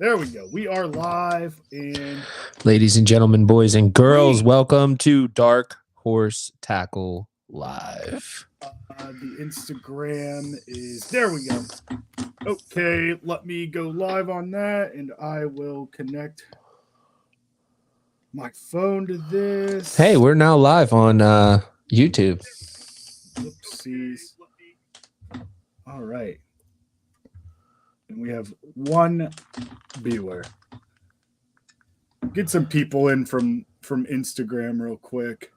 There we go. We are live. And ladies and gentlemen, boys and girls, welcome to Dark Horse Tackle Live. The Instagram is there. We go. Okay, let me go live on that, and I will connect my phone to this. Hey, we're now live on YouTube. Oopsies. All right. And we have one viewer. Get some people in from Instagram real quick.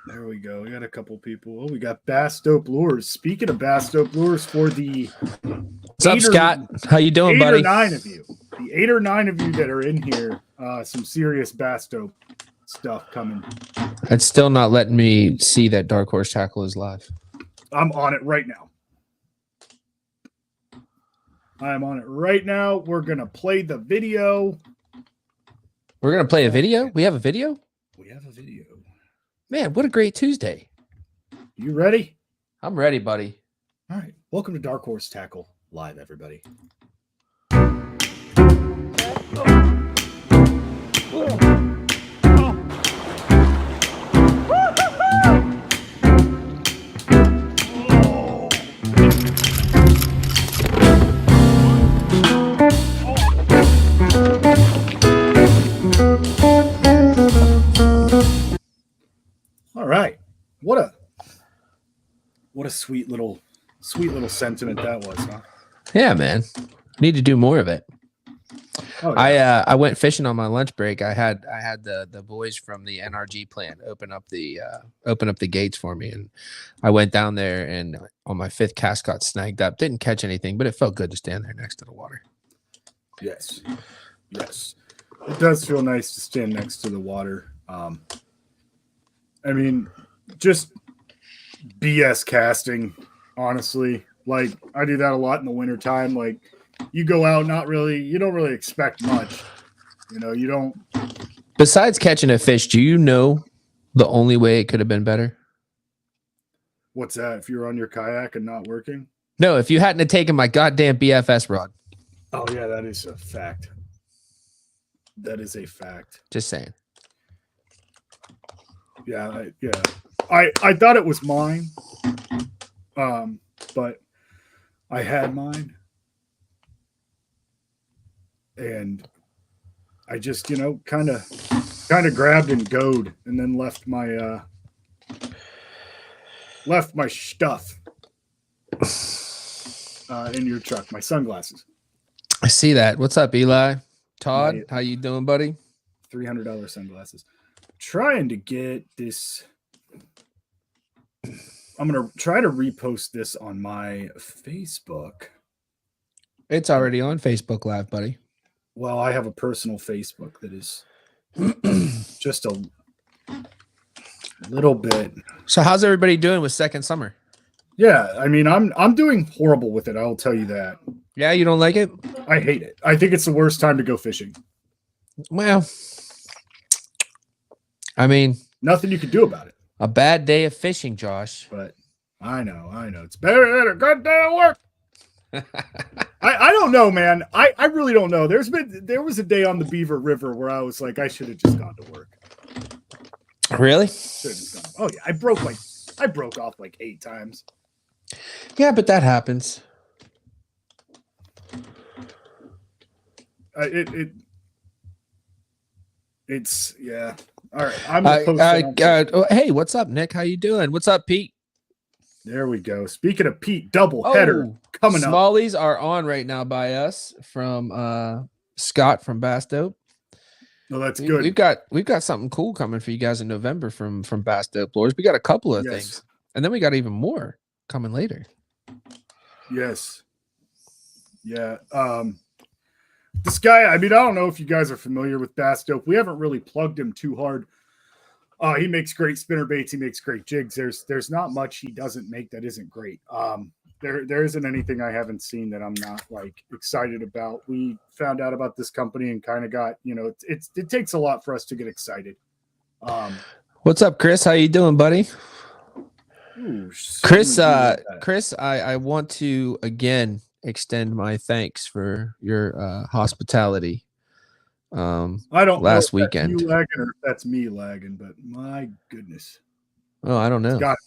There we go. We got a couple people. Oh, we got Bass Dope Lures. Speaking of Bass Dope Lures, for the what's up, Scott? How you doing, buddy? 8 or 9 of you. The 8 or 9 of you that are in here, some serious Bass Dope stuff coming. It's still not letting me see that Dark Horse Tackle is live. I'm on it right now. I'm on it right now. We're going to play the video. We're going to play a video? We have a video? We have a video. Man, what a great Tuesday. You ready? I'm ready, buddy. All right. Welcome to Dark Horse Tackle Live, everybody. All right. What a sweet little sentiment that was, huh? Yeah, man. Need to do more of it. Oh, yeah. I went fishing on my lunch break. I had the boys from the NRG plant open up the gates for me, and I went down there and on my 5th cast got snagged up. Didn't catch anything, but it felt good to stand there next to the water. Yes. It does feel nice to stand next to the water. I mean, just BS casting, honestly. Like, I do that a lot in the wintertime. Like, you go out, you don't really expect much. You don't. Besides catching a fish, do you know the only way it could have been better? What's that? If you're on your kayak and not working? No, if you hadn't have taken my goddamn BFS rod. Oh, yeah, that is a fact. That is a fact. Just saying. Yeah. I thought it was mine, but I had mine, and I just kind of grabbed and goed, and then left my stuff in your truck. My sunglasses. I see that. What's up, Eli? Todd, how you doing, buddy? $300 sunglasses. Trying to get this. I'm going to try to repost this on my Facebook. It's already on Facebook Live, buddy. Well, I have a personal Facebook that is just a little bit. So how's everybody doing with Second Summer? Yeah, I mean, I'm doing horrible with it. I'll tell you that. Yeah, you don't like it? I hate it. I think it's the worst time to go fishing. Well, I mean, nothing you can do about it. A bad day of fishing, Josh. But I know. It's better than a good day of work. I don't know, man. I really don't know. There was a day on the Beaver River where I was like, I should have just gone to work. Really? Oh yeah, I broke off like 8 times. Yeah, but that happens. It's yeah. All right, I'm gonna hey, what's up, Nick? How you doing? What's up, Pete? There we go. Speaking of Pete, double header coming up. Smallies are on right now by us from Scott from Bass Dope. No, that's good. We've got something cool coming for you guys in November from Bass Dope Lures. We got a couple of things, and then we got even more coming later. Yes. Yeah. This guy, I mean, I don't know if you guys are familiar with Bass Dope. We haven't really plugged him too hard. He makes great spinner baits. He makes great jigs. There's not much he doesn't make that isn't great. There isn't anything I haven't seen that I'm not like excited about. We found out about this company and kind of got, it takes a lot for us to get excited. What's up, Chris? How you doing, buddy? Ooh, Chris, I want to again extend my thanks for your hospitality. I don't know last if weekend. that's you lagging or if that's me lagging, but my goodness, Oh, I don't know. it's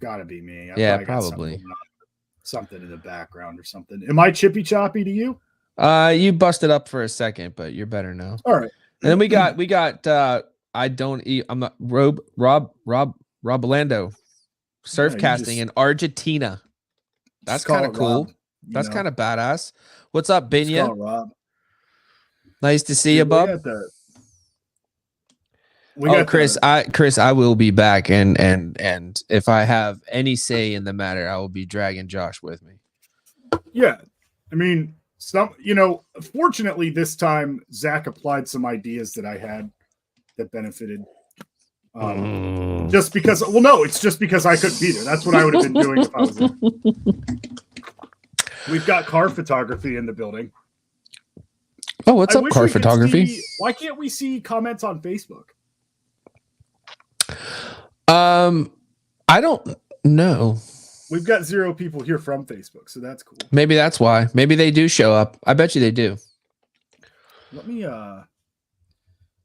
got to be me. I Yeah, got probably. something in the background or something. Am I chippy choppy to you? You busted up for a second, but you're better now. All right. And then we got I don't eat. I'm not Rob Orlando surf Yeah, casting in Argentina. That's kind of cool. Rob, That's kind of badass. What's up, Just call Binya? it Rob. Nice to see you, bub. Chris, I will be back, and if I have any say in the matter, I will be dragging Josh with me. Yeah, I mean, fortunately this time Zach applied some ideas that I had that benefited. Just because, it's just because I couldn't be there. That's what I would have been doing if I was there. We've got car photography in the building. Oh, what's up, car photography? Why can't we see comments on Facebook? I don't know. We've got 0 people here from Facebook, so that's cool. Maybe that's why. Maybe they do show up. I bet you they do. Let me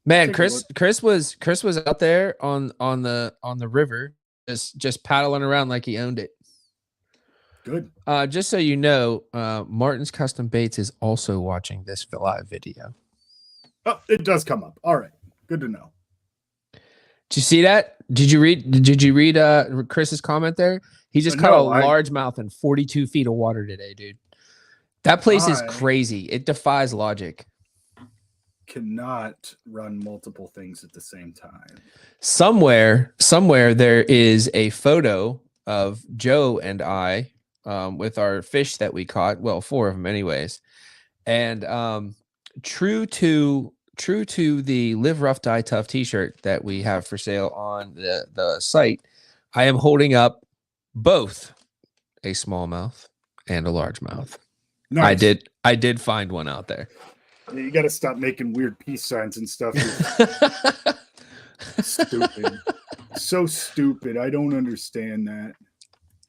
Man, Chris was out there on the river, just paddling around like he owned it. Good. Just so you know, Martin's Custom Baits is also watching this live video. Oh, it does come up. All right. Good to know. Did you see that? Did you read Chris's comment there? He just caught a largemouth in 42 feet of water today, dude. That place is crazy. It defies logic. Cannot run multiple things at the same time. Somewhere there is a photo of Joe and I with our fish that we caught. Well, 4 of them anyways. And true to the Live Rough Die Tough t-shirt that we have for sale on the site, I am holding up both a smallmouth and a largemouth. Nice. I did find one out there. You got to stop making weird peace signs and stuff. Stupid. So stupid. I don't understand that.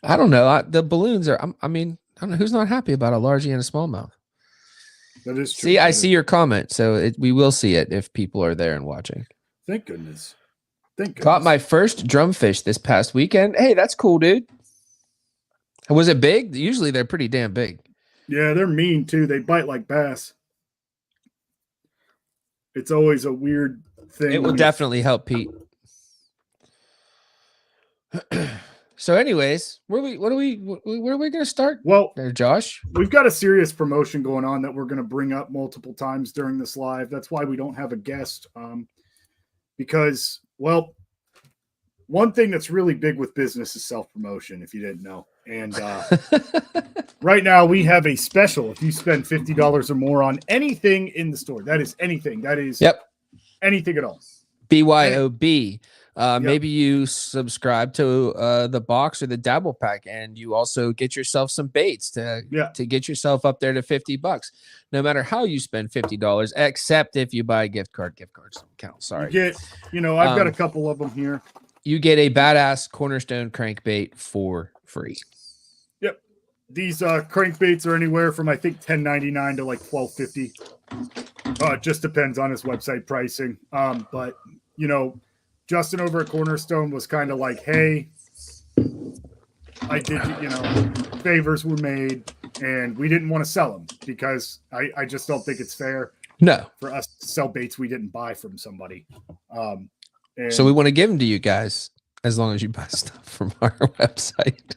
I don't know. The balloons are, I mean, I don't know who's not happy about a largie and a smallmouth. That is true. See, I see your comment. So we will see it if people are there and watching. Thank goodness. Caught my first drumfish this past weekend. Hey, that's cool, dude. Was it big? Usually they're pretty damn big. Yeah, they're mean too. They bite like bass. It's always a weird thing. It will definitely help Pete. So anyways, where are we going to start? Well, there, Josh, we've got a serious promotion going on that we're going to bring up multiple times during this live. That's why we don't have a guest. Because, well, one thing that's really big with business is self-promotion, if you didn't know. And right now we have a special. If you spend $50 or more on anything in the store, that is anything. That is anything at all. BYOB. Maybe you subscribe to the box or the dabble pack, and you also get yourself some baits to get yourself up there to $50. No matter how you spend $50, except if you buy a gift cards don't count. Sorry. I've got a couple of them here. You get a badass Cornerstone crankbait for free. Yep. These crankbaits are anywhere from I think $10.99 to like $12.50. It just depends on his website pricing. But Justin over at Cornerstone was kind of like, hey, I did, favors were made and we didn't want to sell them because I just don't think it's fair for us to sell baits we didn't buy from somebody. So we want to give them to you guys as long as you buy stuff from our website.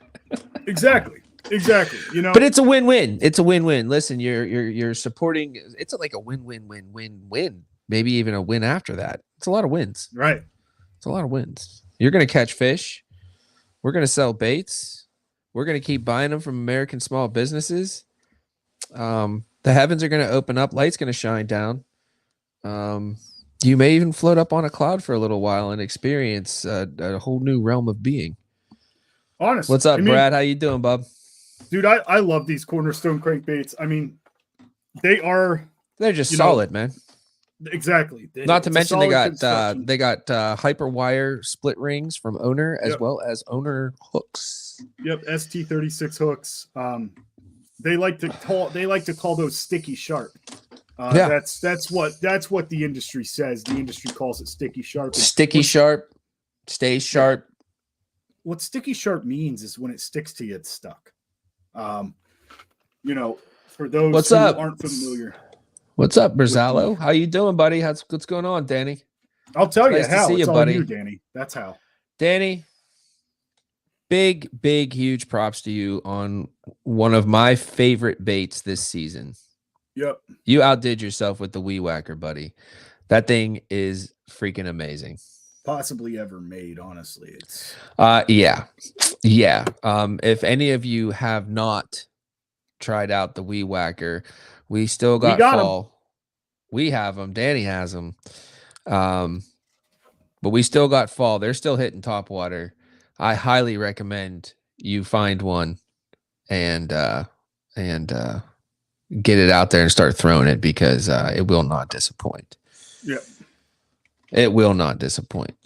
Exactly. But it's a win-win. It's a win-win. Listen, you're supporting. It's like a win-win-win-win-win. Maybe even a win after that. It's a lot of wins. Right. It's a lot of wins. You're going to catch fish. We're going to sell baits. We're going to keep buying them from American small businesses. The heavens are going to open up. Light's going to shine down. You may even float up on a cloud for a little while and experience a whole new realm of being. Honestly. What's up, Brad? How you doing, bub? Dude, I love these Cornerstone crankbaits. I mean, they're just solid, man. Exactly. Not to mention they got Hyperwire split rings from Owner as well as Owner hooks. Yep, ST36 hooks. they like to call those sticky sharp. Yeah. That's what the industry says. The industry calls it sticky sharp. Sticky sharp, stays sharp. What sticky sharp means is when it sticks to you, it's stuck. You know, for those who aren't familiar. What's up, Brazalo? How you doing, buddy? What's going on, Danny? I'll tell you nice how. To see it's you, all buddy. you, Danny. That's how. Danny, big, huge props to you on one of my favorite baits this season. Yep. You outdid yourself with the Weed Whacker, buddy. That thing is freaking amazing. Possibly ever made, honestly. It's yeah. If any of you have not tried out the Weed Whacker, we still got fall. Them. We have them. Danny has them. But we still got fall. They're still hitting top water. I highly recommend you find one and get it out there and start throwing it because it will not disappoint. Yep. It will not disappoint.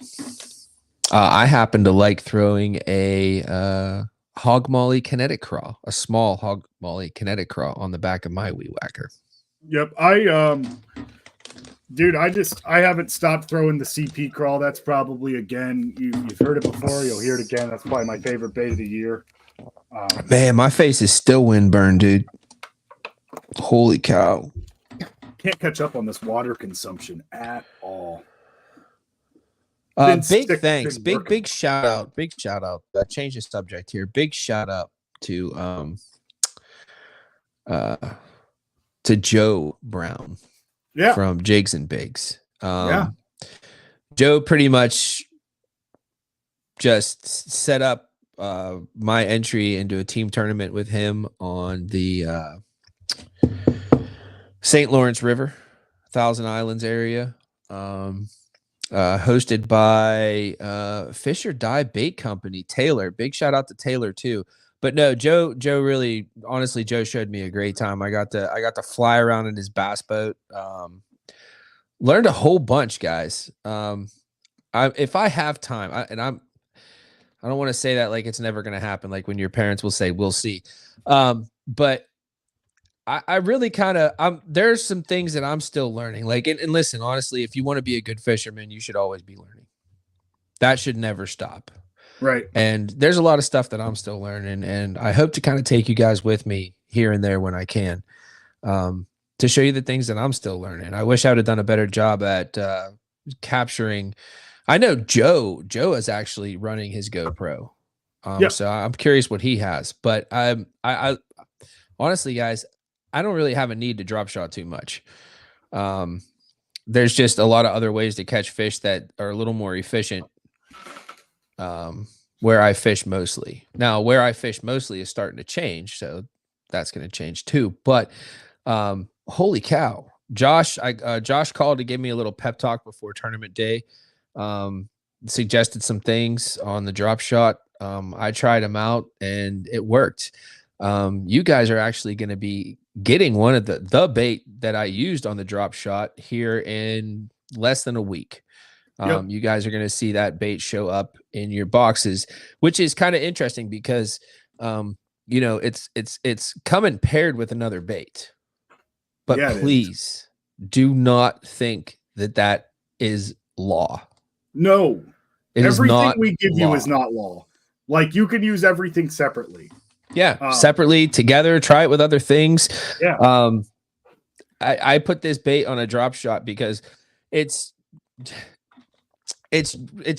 I happen to like throwing a hog molly kinetic crawl, a small hog molly kinetic crawl on the back of my Weed Whacker. Yep. Dude, I haven't stopped throwing the CP crawl. That's probably, again, you've heard it before. You'll hear it again. That's probably my favorite bait of the year. Man, my face is still windburned, dude. Holy cow. Can't catch up on this water consumption at all. Big thanks. Big shout out. Change the subject here. Big shout out to Joe Brown. Yeah. From Jigs and Bigs. Joe pretty much just set up my entry into a team tournament with him on the St. Lawrence River, Thousand Islands area. Hosted by Fish or Die Bait Company, Taylor. Big shout out to Taylor too. But no, Joe really, honestly, Joe showed me a great time. I got to fly around in his bass boat. Learned a whole bunch, guys. If I have time, I don't want to say that like it's never going to happen. Like when your parents will say, "We'll see." But I really kind of, there's some things that I'm still learning. Like, and listen, honestly, if you want to be a good fisherman, you should always be learning. That should never stop. Right. And there's a lot of stuff that I'm still learning, and I hope to kind of take you guys with me here and there when I can, to show you the things that I'm still learning. I wish I would have done a better job at capturing. I know Joe is actually running his GoPro. So I'm curious what he has, but I honestly, guys, I don't really have a need to drop shot too much. There's just a lot of other ways to catch fish that are a little more efficient. Where I fish mostly. Now, where I fish mostly is starting to change, so that's going to change too. But holy cow, Josh called to give me a little pep talk before tournament day. Suggested some things on the drop shot. I tried them out and it worked. You guys are actually going to be getting one of the bait that I used on the drop shot here in less than a week. You guys are going to see that bait show up in your boxes, which is kind of interesting because, it's coming paired with another bait. But please do not think that is law. No, everything we give you is not law. Like you can use everything separately. Yeah, separately, together. Try it with other things. Yeah. I put this bait on a drop shot because it's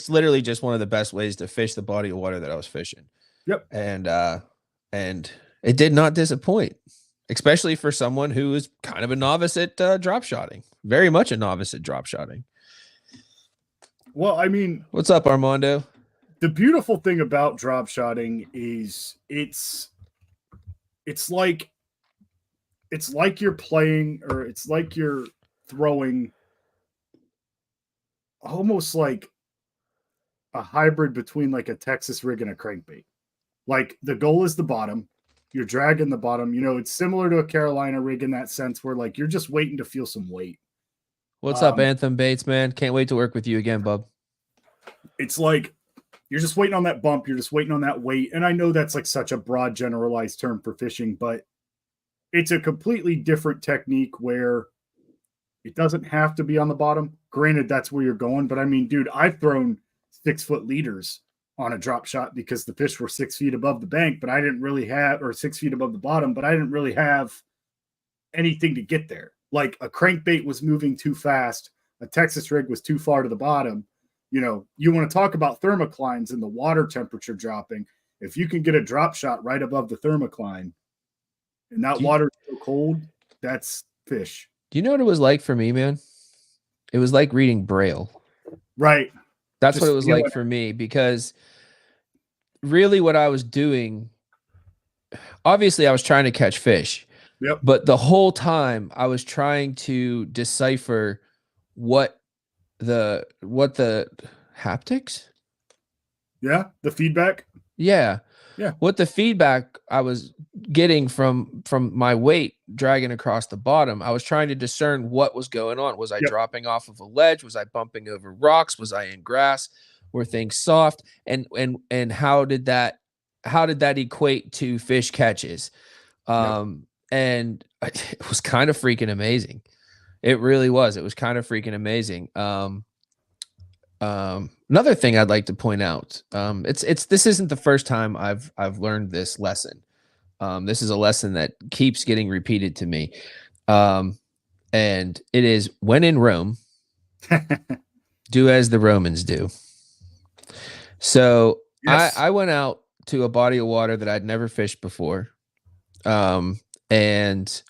literally just one of the best ways to fish the body of water that I was fishing. Yep. And it did not disappoint, especially for someone who is kind of a novice at drop shotting. Very much a novice at drop shotting. Well, I mean, what's up, Armando? The beautiful thing about drop shotting is it's like you're playing, or it's like you're throwing almost like a hybrid between like a Texas rig and a crankbait. Like the goal is the bottom. You're dragging the bottom. It's similar to a Carolina rig in that sense where like you're just waiting to feel some weight. What's up, Anthem Bates, man? Can't wait to work with you again, bub. It's like you're just waiting on that bump. You're just waiting on that weight. And I know that's like such a broad generalized term for fishing, but it's a completely different technique where it doesn't have to be on the bottom. Granted, that's where you're going, but I mean, dude, I've thrown 6-foot leaders on a drop shot because the fish were 6 feet above the bank, but I didn't really have, or 6 feet above the bottom, but I didn't really have anything to get there. Like a crankbait was moving too fast, a Texas rig was too far to the bottom. You know, you want to talk about thermoclines and the water temperature dropping. If you can get a drop shot right above the thermocline and that water is so cold, that's fish. Do you know what it was like for me, man? It was like reading Braille. Right. That's just what it was like for me, because really what I was doing, obviously I was trying to catch fish. Yep. But the whole time I was trying to decipher what the haptics? Yeah, the feedback. Yeah. Yeah. What the feedback I was getting from my weight dragging across the bottom, I was trying to discern what was going on. Was I dropping off of a ledge? Was I bumping over rocks? Was I in grass? Were things soft? And how did that equate to fish catches? And it was kind of freaking amazing. It really was. It was kind of freaking amazing. Another thing I'd like to point out, this isn't the first time I've learned this lesson. This is a lesson that keeps getting repeated to me. And it is, when in Rome, do as the Romans do. So yes. I went out to a body of water that I'd never fished before. And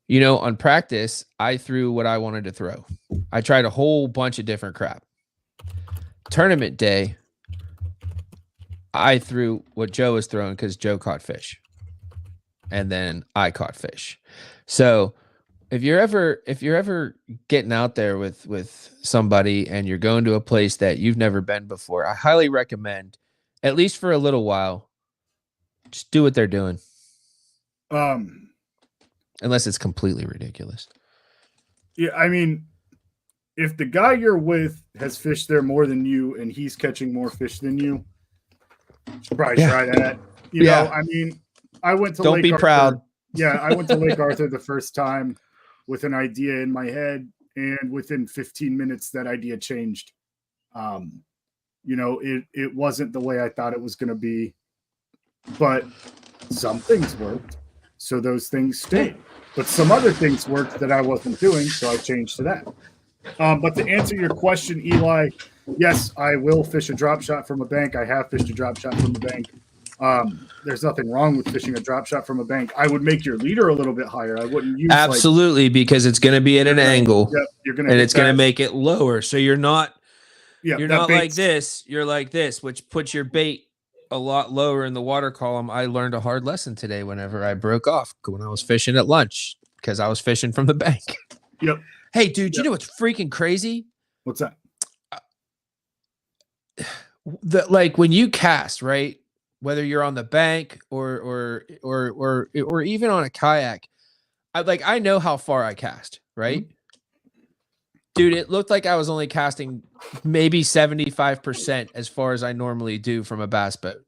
you know, on practice, I threw what I wanted to throw. I tried a whole bunch of different crap. Tournament day, I threw what Joe was throwing because Joe caught fish. And then I caught fish. So if you're ever getting out there with somebody and you're going to a place that you've never been before, I highly recommend, at least for a little while, just do what they're doing. Unless it's completely ridiculous. Yeah, I mean, if the guy you're with has fished there more than you and he's catching more fish than you should probably try that. You know, I mean, I went to Don't Lake be Arthur. proud. Yeah, I went to Lake Arthur the first time with an idea in my head, and within 15 minutes that idea changed. You know, it wasn't the way I thought it was going to be, but some things worked. So those things stayed. But some other things worked that I wasn't doing, so I changed to that. But to answer your question, Eli, yes, I will fish a drop shot from a bank. I have fished a drop shot from a bank. There's nothing wrong with fishing a drop shot from a bank. I would make your leader a little bit higher. I wouldn't use absolutely, because it's going to be at an angle. Yep, you're gonna and it's going to make it lower. So you're not like this. You're like this, which puts your bait a lot lower in the water column. I learned a hard lesson today whenever I broke off when I was fishing at lunch because I was fishing from the bank. Yep. Hey, dude, you know what's freaking crazy? What's that? Like when you cast, right? Whether you're on the bank or even on a kayak, I know how far I cast, right? Mm-hmm. Dude, it looked like I was only casting maybe 75% as far as I normally do from a bass boat.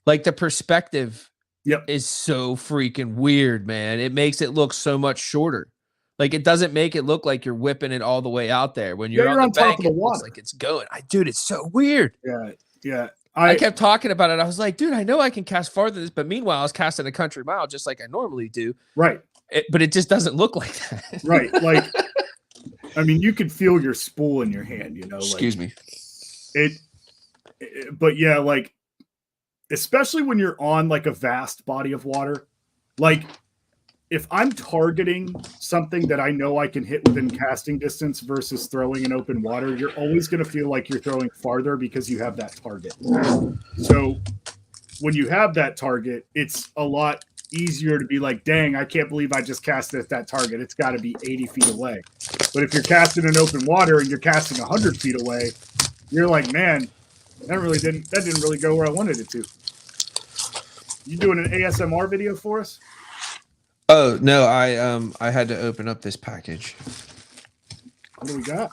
Like the perspective is so freaking weird, man. It makes it look so much shorter. Like it doesn't make it look like you're whipping it all the way out there. When you're on the bank, top of the water. It looks like it's going. Dude, it's so weird. Yeah. I kept talking about it. I was like, dude, I know I can cast farther than this, but meanwhile, I was casting a country mile just like I normally do. Right. But it just doesn't look like that. Right. Like, I mean, you could feel your spool in your hand, you know. Excuse me. But yeah, like, especially when you're on like a vast body of water, like if I'm targeting something that I know I can hit within casting distance versus throwing in open water, you're always going to feel like you're throwing farther because you have that target. So when you have that target, it's a lot easier to be like, dang, I can't believe I just casted at that target. It's got to be 80 feet away. But if you're casting in open water and you're casting 100 feet away, you're like, man, that didn't really go where I wanted it to. You doing an ASMR video for us? Oh no, I had to open up this package. What do we got?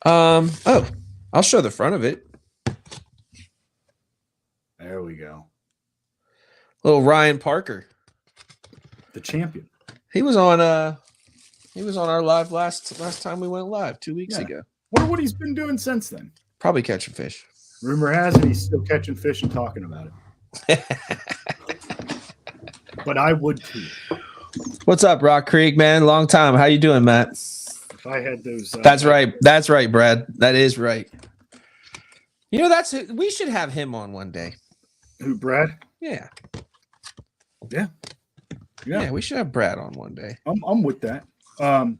I'll show the front of it. There we go. Little Ryan Parker. the champion. He was on our live last time we went live 2 weeks ago. Wonder what he's been doing since then. Probably catching fish. Rumor has it he's still catching fish and talking about it. But I would too. What's up, Rock Creek, man? Long time. How you doing, Matt? If I had those. That's right. That's right, Brad. That is right. You know, we should have him on one day. Who, Brad? Yeah. Yeah. Yeah, we should have Brad on one day. I'm with that. Again,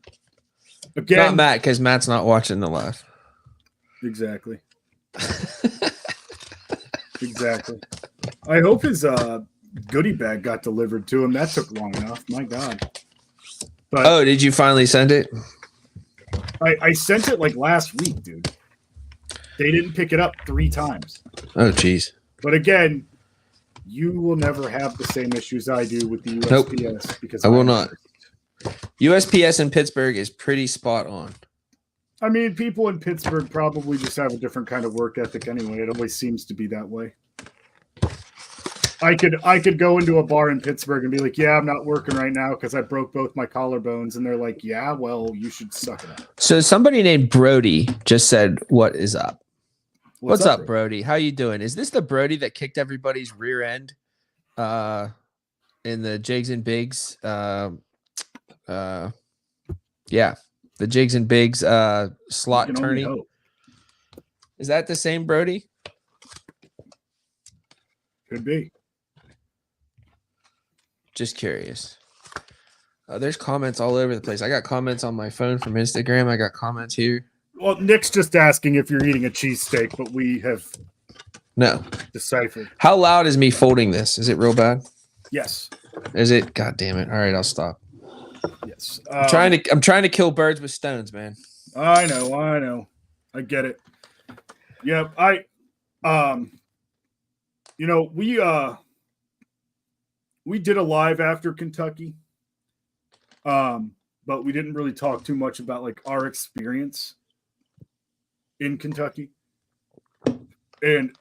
not Matt, because Matt's not watching the live. Exactly. Exactly. I hope his goodie bag got delivered to him. That took long enough. My God. But did you finally send it? I sent it like last week, dude. They didn't pick it up 3 times. Oh, geez. But again, you will never have the same issues I do with the USPS because I will not. USPS in Pittsburgh is pretty spot on. I mean, people in Pittsburgh probably just have a different kind of work ethic anyway. It always seems to be that way. I could go into a bar in Pittsburgh and be like, yeah, I'm not working right now because I broke both my collarbones. And they're like, yeah, well, you should suck it up. So somebody named Brody just said, what is up? What's up, Brody? How you doing? Is this the Brody that kicked everybody's rear end in the Jigs and Bigs? Yeah, the Jigs and Bigs slot tourney. Is that the same Brody? Could be. Just curious. There's comments all over the place. I got comments on my phone from Instagram. I got comments here. Well, Nick's just asking if you're eating a cheesesteak, but we have deciphered. How loud is me folding this? Is it real bad? Yes. Is it? God damn it. All right, I'll stop. Yes. I'm trying to kill birds with stones, man. I know. I get it. Yep. We did a live after Kentucky. But we didn't really talk too much about like our experience in Kentucky. And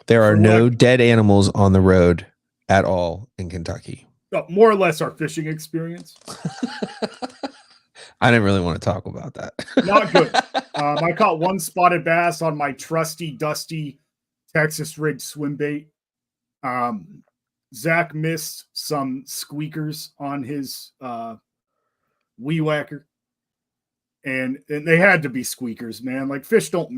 there are no dead animals on the road at all in Kentucky. More or less our fishing experience. I didn't really want to talk about that. Not good. I caught 1 spotted bass on my trusty, dusty Texas rigged swim bait. Zach missed some squeakers on his weed whacker. And they had to be squeakers, man. Like fish don't,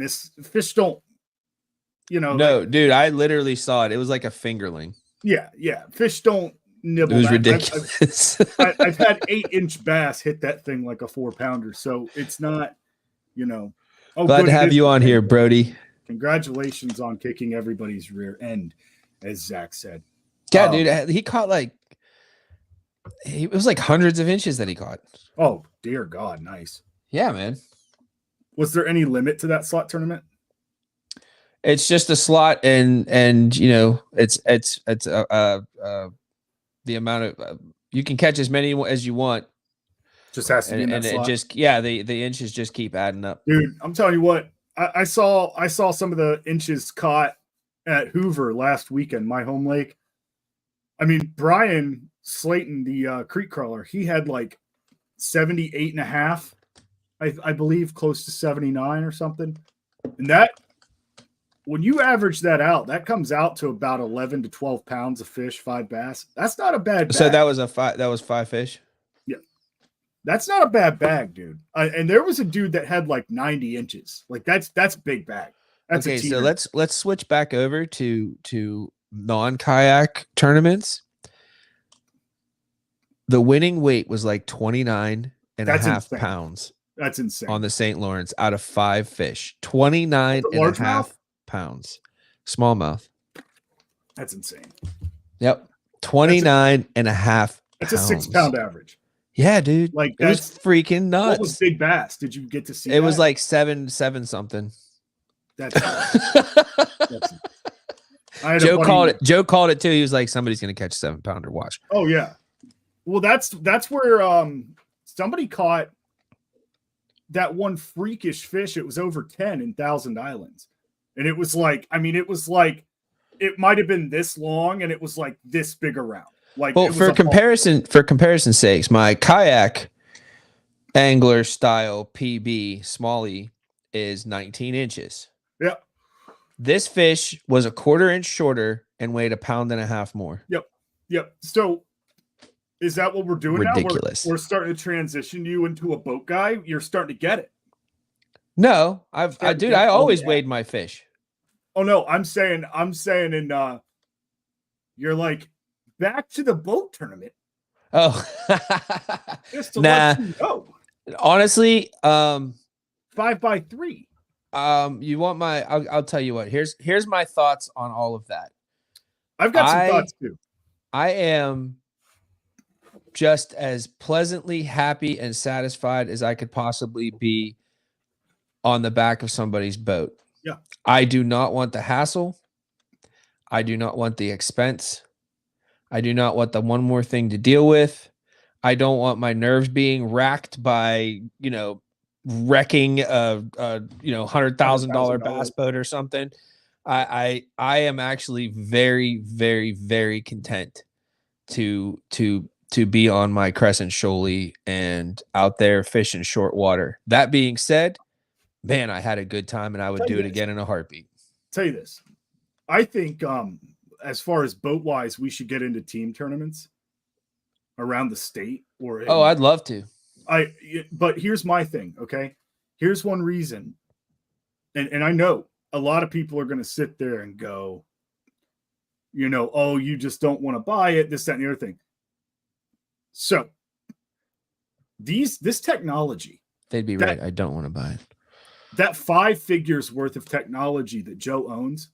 No, dude, I literally saw it. It was like a fingerling. Yeah. Fish don't nibble. It was ridiculous. I've had 8-inch bass hit that thing like a 4-pounder. So it's not, glad to have you on here, Brody. Congratulations on kicking everybody's rear end, as Zach said. Yeah, dude, he caught it was like hundreds of inches that he caught. Oh, dear God. Nice. Yeah, man. Was there any limit to that slot tournament? It's just a slot, and it's the amount of you can catch as many as you want. Just has to be in that slot. It just the inches just keep adding up. Dude, I'm telling you what, I saw some of the inches caught at Hoover last weekend, my home lake. I mean, Brian Slayton, the creek crawler, he had like 78.5. I believe close to 79 or something. And that, when you average that out, that comes out to about 11 to 12 pounds of fish, 5 bass. That's not a bad bag. So that was 5 fish? Yeah. That's not a bad bag, dude. And there was a dude that had like 90 inches. Like that's big bag. That's okay, so let's switch back over to non-kayak tournaments. The winning weight was like 29.5 pounds. That's insane. On the St. Lawrence out of 5 fish. 29.5 pounds. Smallmouth. That's insane. Yep. 29.5 pounds. That's a 6-pound average. Yeah, dude. Like it was freaking nuts. What was big bass? Did you get to see it? Was like 7 something. That's Joe called it. Joe called it too. He was like, somebody's gonna catch a 7-pounder. Watch. Oh yeah. Well, that's where somebody caught that one freakish fish. It was over 10 in Thousand Islands. And it was like, it might have been this long and it was like this big around. Like Well, it was for comparison's sakes, my kayak angler style PB Smallie is 19 inches. yeah. This fish was a 1/4 inch shorter and weighed 1.5 pounds more. Yep. So is that what we're doing Ridiculous. now? We're starting to transition you into a boat guy. You're starting to get it. No, I always yeah. weighed my fish. Oh no, I'm saying in you're like back to the boat tournament. Oh, Just to nah. let you know. Honestly, 5x3. you want my? I'll tell you what. Here's my thoughts on all of that. I've got some thoughts too. I am just as pleasantly happy and satisfied as I could possibly be on the back of somebody's boat. Yeah. I do not want the hassle. I do not want the expense. I do not want the one more thing to deal with. I don't want my nerves being racked by, wrecking a $100,000 bass boat or something. I am actually very, very, very content to be on my Crescent Shoalie and out there fishing short water. That being said, man, I had a good time and I would do it again in a heartbeat. Tell you this. I think as far as boat wise, we should get into team tournaments around the state I'd love to. But here's my thing, okay? Here's one reason. And I know a lot of people are going to sit there and go, you just don't want to buy it, this, that, and the other thing. So this technology. They'd be right. I don't want to buy it. That 5 figures worth of technology that Joe owns,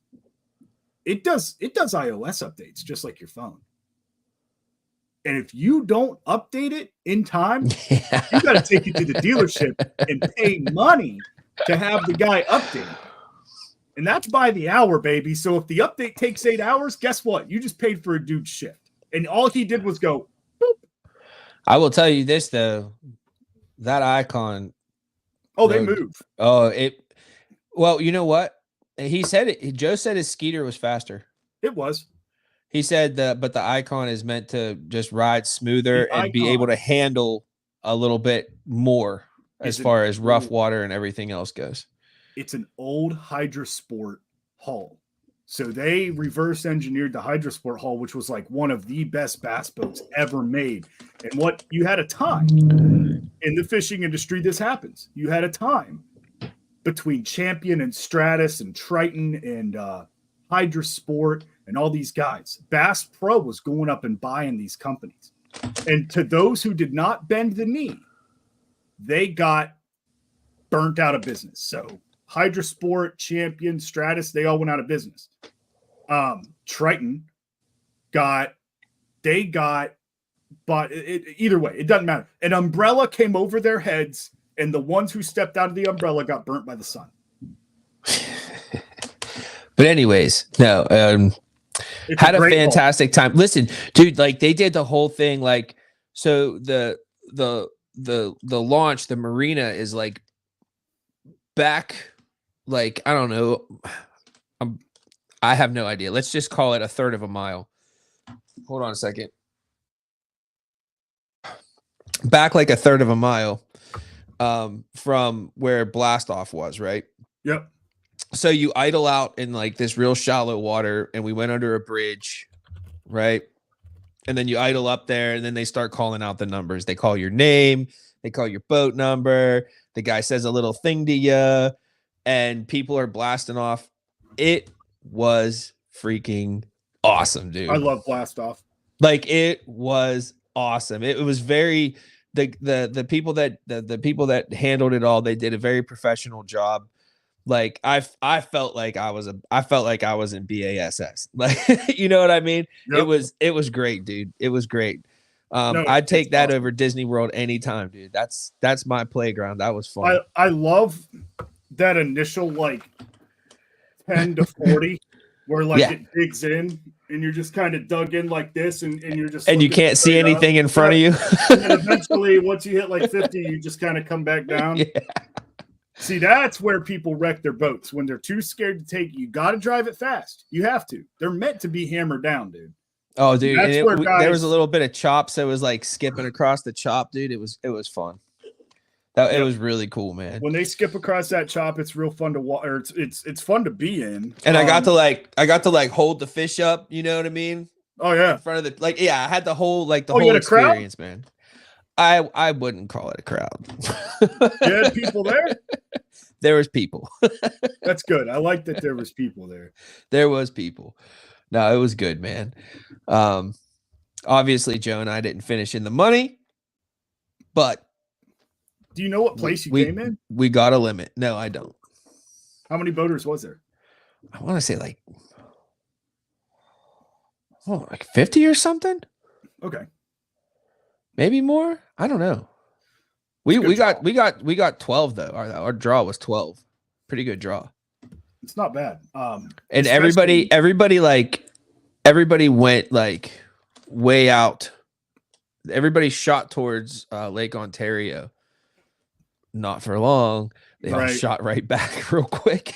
it does iOS updates just like your phone. And if you don't update it in time, you got to take it to the dealership and pay money to have the guy update. And that's by the hour, baby. So if the update takes 8 hours, guess what? You just paid for a dude's shift. And all he did was go, boop. I will tell you this, though. That icon. Oh, they move. Oh, well, you know what? He said it. Joe said his Skeeter was faster. It was. He said but the icon is meant to just ride smoother and be able to handle a little bit more as far as rough water and everything else goes. It's an old Hydrosport hull. So they reverse engineered the Hydrosport hull, which was like one of the best bass boats ever made. And what you had a time in the fishing industry, this happens. You had a time between Champion and Stratus and Triton and Hydrosport and all these guys. Bass Pro was going up and buying these companies. And to those who did not bend the knee, they got burnt out of business. So Hydrosport, Champion, Stratus, they all went out of business. Triton but either way, it doesn't matter. An umbrella came over their heads, and the ones who stepped out of the umbrella got burnt by the sun. But anyways, no, had a fantastic time. Listen, dude, like they did the whole thing. Like, so the launch, the marina is like back, like, I don't know. I have no idea. Let's just call it 1/3 of a mile. Hold on a second. Back like 1/3 of a mile from where Blast Off was, right? Yep. So you idle out in like this real shallow water, and we went under a bridge, right? And then you idle up there, and then they start calling out the numbers. They call your name, they call your boat number. The guy says a little thing to you, and people are blasting off. It was freaking awesome, dude. I love Blast Off. Like, it was awesome. It was very the people that handled it all. They did a very professional job. Like I felt like I was in BASS. Like, you know what I mean? Yep. It was great, dude. It was great. I'd take that over Disney World anytime, dude. That's my playground. That was fun. I love that initial like 10 to 40 where like it digs in and you're just kind of dug in like this and you're just and you can't see anything in front of you. And then eventually once you hit like 50, you just kind of come back down. Yeah. See, that's where people wreck their boats when they're too scared to take. You got to drive it fast. You have to. They're meant to be hammered down, dude. Oh, dude, That's and where there was guys. a little bit of chop, so it was like skipping across the chop, dude. It was fun. It Yep. was really cool, man. When they skip across that chop, it's real fun to watch. Or it's fun to be in. And I got to like hold the fish up. You know what I mean? Oh yeah. In front of the like, yeah, I had the whole like the Oh, you whole had a crowd? experience, man. I wouldn't call it a crowd. You had people there? There was people. That's good. I like that there was people there. There was people. No, it was good, man. Obviously, Joe and I didn't finish in the money, but Do you know what place you we came in? we got a limit. No, I don't. How many boaters was there? I want to say like 50 or something. Okay. Maybe more. I don't know. We got 12 though. Our draw was 12. Pretty good draw. It's not bad. And everybody went like way out. Everybody shot towards Lake Ontario. Not for long. They all shot right back real quick.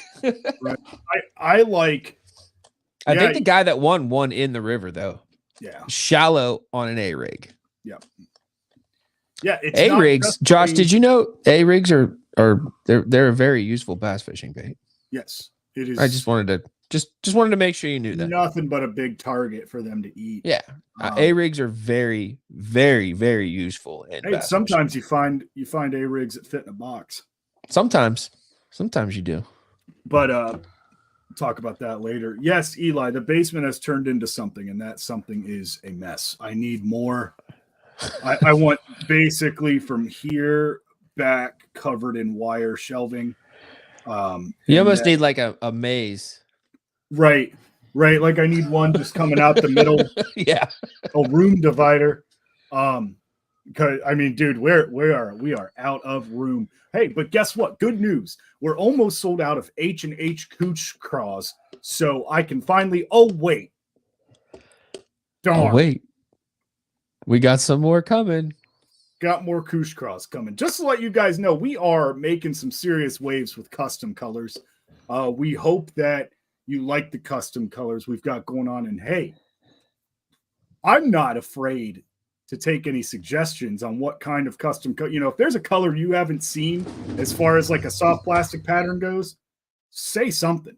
Right. I think the guy that won in the river though. Yeah. Shallow on an A rig. Yeah. Yeah. It's A rigs. Josh, did you know A rigs are they're a very useful bass fishing bait? Yes, it is. I just wanted to make sure you knew that. Nothing but a big target for them to eat. Yeah. A rigs are very, very, very useful. Hey, sometimes you find A rigs that fit in a box. Sometimes you do. But talk about that later. Yes, Eli, the basement has turned into something, and that something is a mess. I need more. I want basically from here back covered in wire shelving. You almost need like a maze. Right. Like I need one just coming out the middle. Yeah. A room divider. Because I mean, dude, we are out of room. Hey, but guess what? Good news. We're almost sold out of H&H Cooch Craws. So I can finally wait. Darn. Oh, wait. We got some more coming. Got more Cooch Craws coming. Just to let you guys know, we are making some serious waves with custom colors. We hope that you like the custom colors we've got going on. And hey, I'm not afraid to take any suggestions on what kind of custom if there's a color you haven't seen as far as like a soft plastic pattern goes, say something.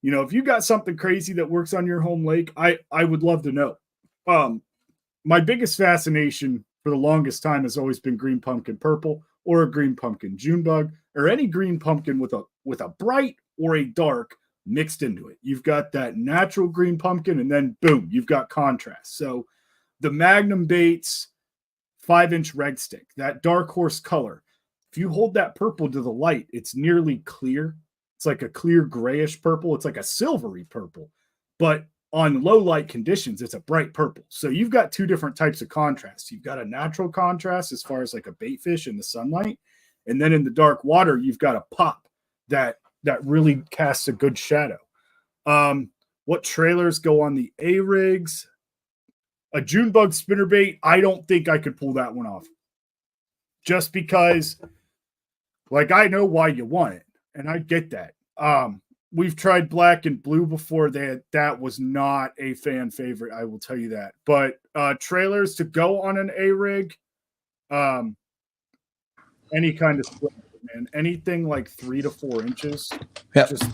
If you got something crazy that works on your home lake, I would love to know. My biggest fascination for the longest time has always been green pumpkin purple or a green pumpkin June bug or any green pumpkin with a bright or a dark mixed into it. You've got that natural green pumpkin and then boom, you've got contrast. So the Magnum Baits 5-inch reg stick, that dark horse color, if you hold that purple to the light, it's nearly clear. It's like a clear grayish purple. It's like a silvery purple, but on low light conditions, it's a bright purple. So you've got two different types of contrast. You've got a natural contrast as far as like a bait fish in the sunlight. And then in the dark water, you've got a pop that really casts a good shadow. What trailers go on the A-rigs? A June bug spinnerbait, I don't think I could pull that one off. Just because, like, I know why you want it, and I get that. We've tried black and blue before. That was not a fan favorite, I will tell you that. But trailers to go on an A-rig, any kind of split, man. Anything like 3 to 4 inches, just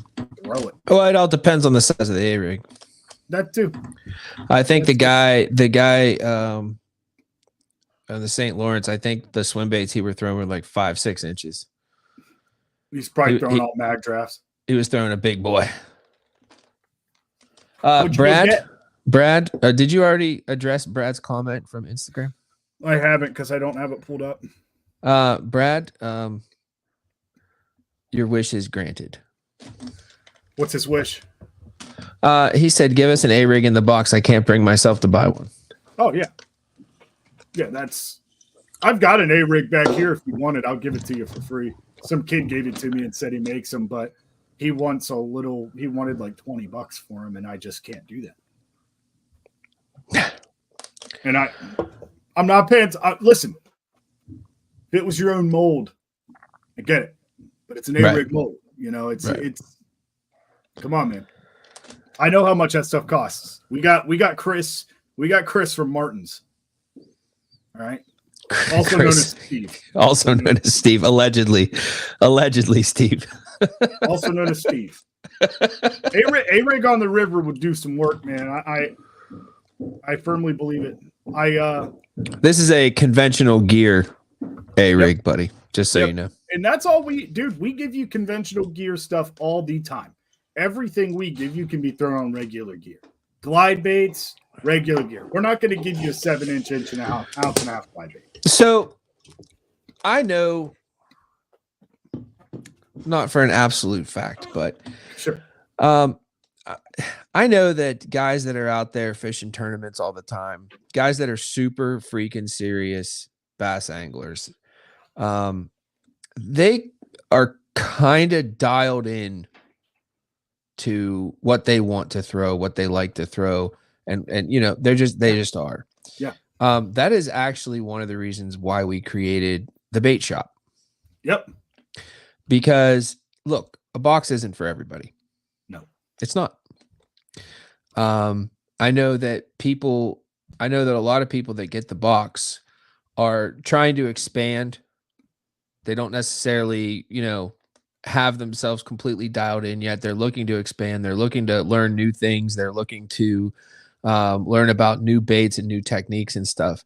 throw it. Well, it all depends on the size of the A-rig. That too. I think the guy on the St. Lawrence, I think the swim baits he were throwing were like 5-6 inches. He's probably throwing all mag drafts. He was throwing a big boy. Brad, did you already address Brad's comment from Instagram? I haven't because I don't have it pulled up. Brad, your wish is granted. What's his wish? He said, give us an A-rig in the box. I can't bring myself to buy one. Oh, yeah. Yeah, I've got an A-rig back here. If you want it, I'll give it to you for free. Some kid gave it to me and said he makes them, but he wanted like $20 for him, and I just can't do that. And I'm not paying. Listen, if it was your own mold, I get it, but it's an A-rig mold. It's come on, man. I know how much that stuff costs. We got Chris We got Chris from Martin's. All right. Also known as Steve. Also known as Steve. Allegedly, Steve. Also known as Steve. A-Rig on the river would do some work, man. I firmly believe it. This is a conventional gear A-Rig, buddy. Just so you know. And that's all we give you conventional gear stuff all the time. Everything we give you can be thrown on regular gear. Glide baits, regular gear. We're not going to give you a 7-inch, inch and a half, ounce and a half glide bait. So I know, not for an absolute fact, but sure. I know that guys that are out there fishing tournaments all the time, guys that are super freaking serious bass anglers, they are kind of dialed in to what they want to throw, what they like to throw. And you know, they just are. Yeah. That is actually one of the reasons why we created the bait shop. Yep. Because look, a box isn't for everybody. No, it's not. I know that a lot of people that get the box are trying to expand. They don't necessarily, you know, have themselves completely dialed in yet. They're looking to expand. They're looking to learn new things. They're looking to learn about new baits and new techniques and stuff.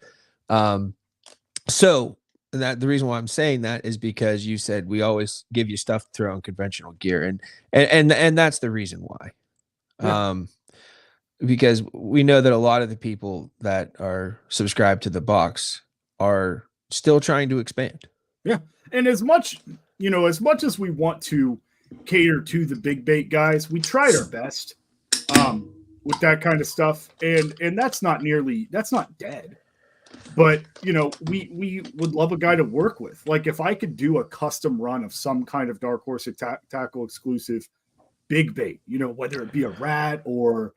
So that the reason why I'm saying that is because you said we always give you stuff to throw on conventional gear, and that's the reason why. Yeah. Because we know that a lot of the people that are subscribed to the box are still trying to expand. Yeah. And as much as we want to cater to the big bait guys, we tried our best with that kind of stuff. And that's not dead. But, you know, we would love a guy to work with. Like if I could do a custom run of some kind of Dark Horse Tackle exclusive big bait, you know, whether it be a rat or,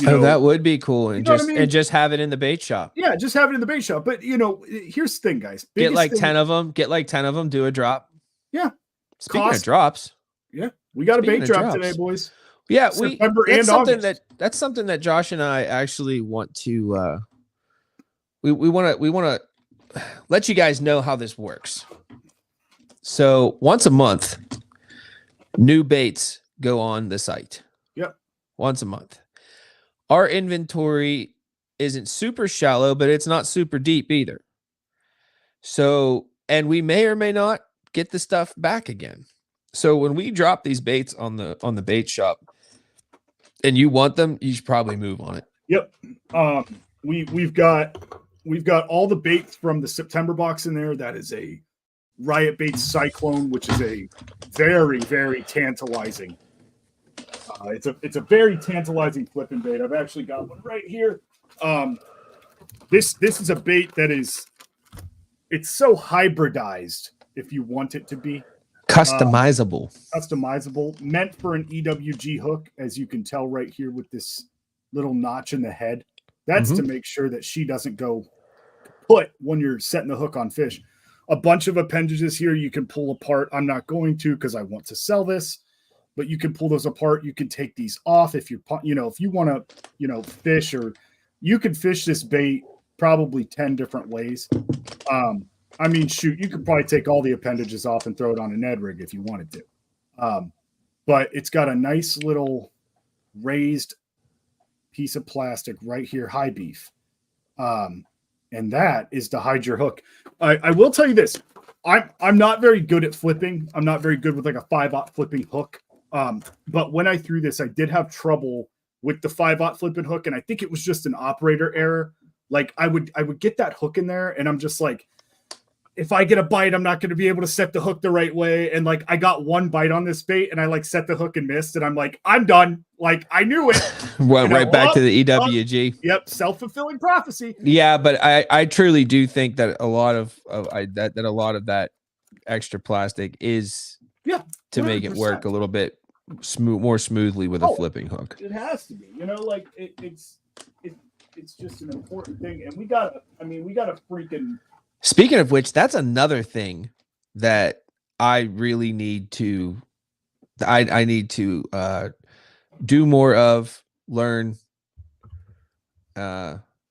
you know, that would be cool. And just have it in the bait shop. Yeah, just have it in the bait shop. But, you know, here's the thing, guys. Get like 10 of them. Do a drop. Yeah. Speaking of drops. Yeah. We got a bait drop today, boys. Yeah, that's something that Josh and I actually want to we want to let you guys know how this works. So once a month, new baits go on the site. Yep. Once a month. Our inventory isn't super shallow, but it's not super deep either. So, and we may or may not get the stuff back again. So when we drop these baits on the bait shop and you want them, you should probably move on it. Yep. We've got all the baits from the September box in there. That is a Riot Baits Cyclone, which is a very, very tantalizing. It's a very tantalizing flipping bait. I've actually got one right here. This is a bait that it's so hybridized if you want it to be. Customizable, meant for an EWG hook, as you can tell right here with this little notch in the head. That's to make sure that she doesn't go put when you're setting the hook on fish. A bunch of appendages here you can pull apart. I'm not going to because I want to sell this, but you can pull those apart. You can take these off if you want to, fish, or you can fish this bait probably 10 different ways. I mean, shoot, you could probably take all the appendages off and throw it on a Ned rig if you wanted to. But it's got a nice little raised piece of plastic right here, high beef. And that is to hide your hook. I will tell you this. I'm not very good at flipping. I'm not very good with like a 5/0 flipping hook. But when I threw this, I did have trouble with the 5/0 flipping hook. And I think it was just an operator error. Like I would get that hook in there and I'm just like, if I get a bite, I'm not going to be able to set the hook the right way. And like, I got one bite on this bait and I like set the hook and missed. And I'm like, I'm done. Like I knew it. Went right back to the EWG. Yep. Self-fulfilling prophecy. Yeah. But I truly do think that a lot of that extra plastic is to 100%. Make it work a little bit more smoothly with a flipping hook. It has to be, like it's just an important thing. And we got a freaking, speaking of which, that's another thing that I really need to I need to do more of, learn.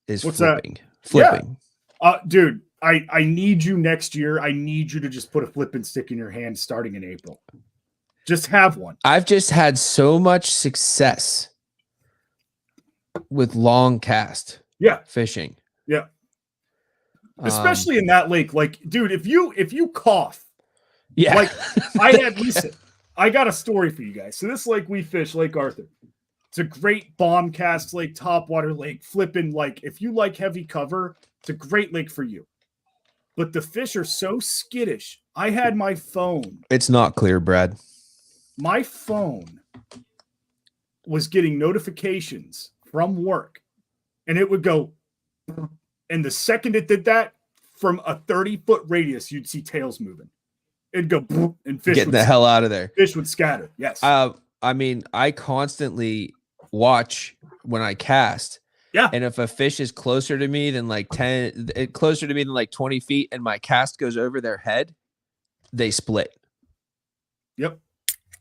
is What's that? flipping. Dude, I need you next year. I need you to just put a flipping stick in your hand starting in April. Just have one. I've just had so much success with long cast fishing. Yeah. Especially in that lake. Like, dude, if you cough, like listen, I got a story for you guys. So this lake we fish, Lake Arthur. It's a great bomb cast lake, topwater lake, flipping. Like, if you like heavy cover, it's a great lake for you. But the fish are so skittish. I had my phone. It's not clear, Brad. My phone was getting notifications from work, and it would go, and the second it did that, from a 30-foot radius, you'd see tails moving. It'd go, and fish getting the hell out of there. Fish would scatter. Yes. I mean, I constantly watch when I cast. Yeah. And if a fish is closer to me than like 20 feet, and my cast goes over their head, they split. Yep.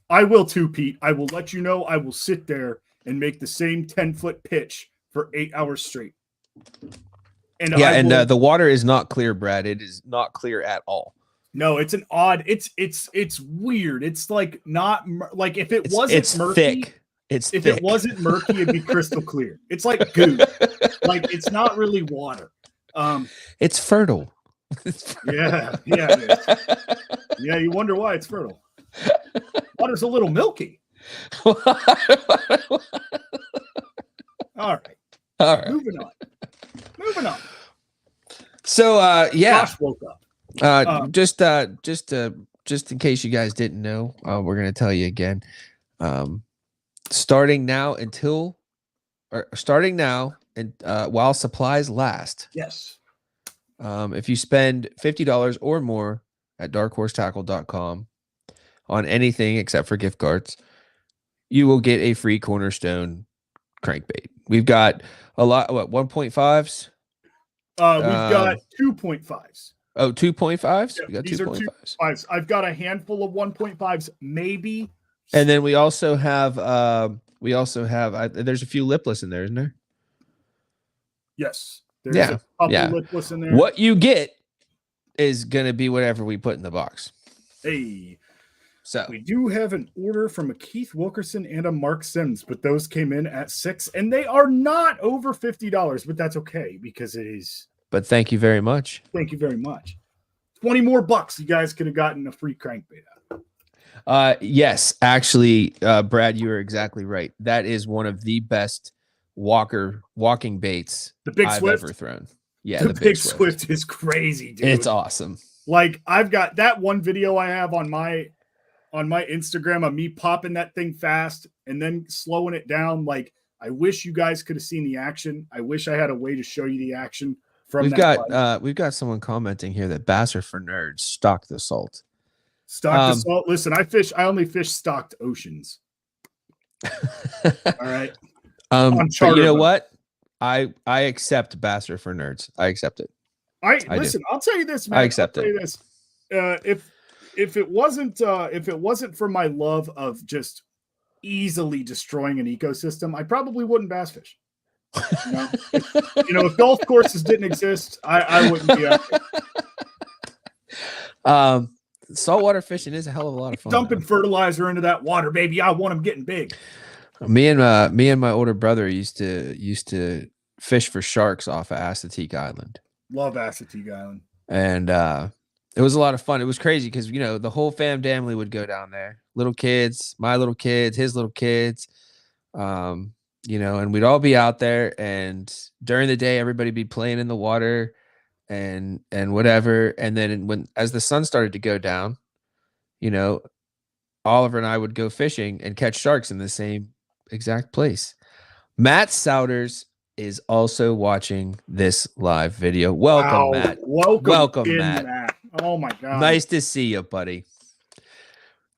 I will too, Pete. I will let you know. I will sit there and make the same 10-foot pitch for 8 hours straight. And the water is not clear, Brad. It is not clear at all. No, it's an odd. It's weird. It's like not like if it wasn't murky. Thick. If it wasn't murky, it'd be crystal clear. It's like goo. Like, it's not really water. It's fertile. Yeah. It is. Yeah, you wonder why it's fertile. Water's a little milky. All right. Moving on. So Josh woke up. Just in case you guys didn't know, we're gonna tell you again. Starting now and while supplies last. Yes. If you spend $50 or more at darkhorsetackle.com on anything except for gift cards, you will get a free Cornerstone crankbait. We've got a lot. What, 1.5s? We've got 2.5s. Oh, 2.5s? Yeah, we got these 2.5s. are 2.5s. I've got a handful of 1.5s, maybe. And then we also have there's a few lipless in there, isn't there? Yes. There's a couple lipless in there. What you get is going to be whatever we put in the box. Hey. So we do have an order from a Keith Wilkerson and a Mark Sims, but those came in at 6, and they are not over $50, but that's okay because it is. But thank you very much. Thank you very much. 20 more bucks, you guys could have gotten a free crankbait out. Yes, actually, Brad, you are exactly right. That is one of the best walking baits I've ever thrown. Yeah, the big Swift is crazy, dude. It's awesome. Like, I've got that one video I have on my Instagram of me popping that thing fast and then slowing it down. Like, I wish you guys could have seen the action. I wish I had a way to show you the action from we've got someone commenting here that Bass are for nerds. Stock the salt. Stock the salt. Listen, I only fish stocked oceans. All right. But you know what? I accept Bass are for nerds. I accept it. Listen, I'll tell you this, man. I accept it. This. If it wasn't for my love of just easily destroying an ecosystem, I probably wouldn't bass fish. If golf courses didn't exist, I wouldn't be out there. Saltwater fishing is a hell of a lot of fun. Dumping fertilizer into that water, baby. I want them getting big. Me and my older brother used to fish for sharks off of Assateague Island. Love Assateague Island. And it was a lot of fun. It was crazy because the whole family would go down there. Little kids, my little kids, his little kids. And we'd all be out there, and during the day everybody'd be playing in the water and whatever. And then as the sun started to go down, Oliver and I would go fishing and catch sharks in the same exact place. Matt Souders is also watching this live video. Welcome, Matt. Welcome, Matt. Oh my God. Nice to see you, buddy.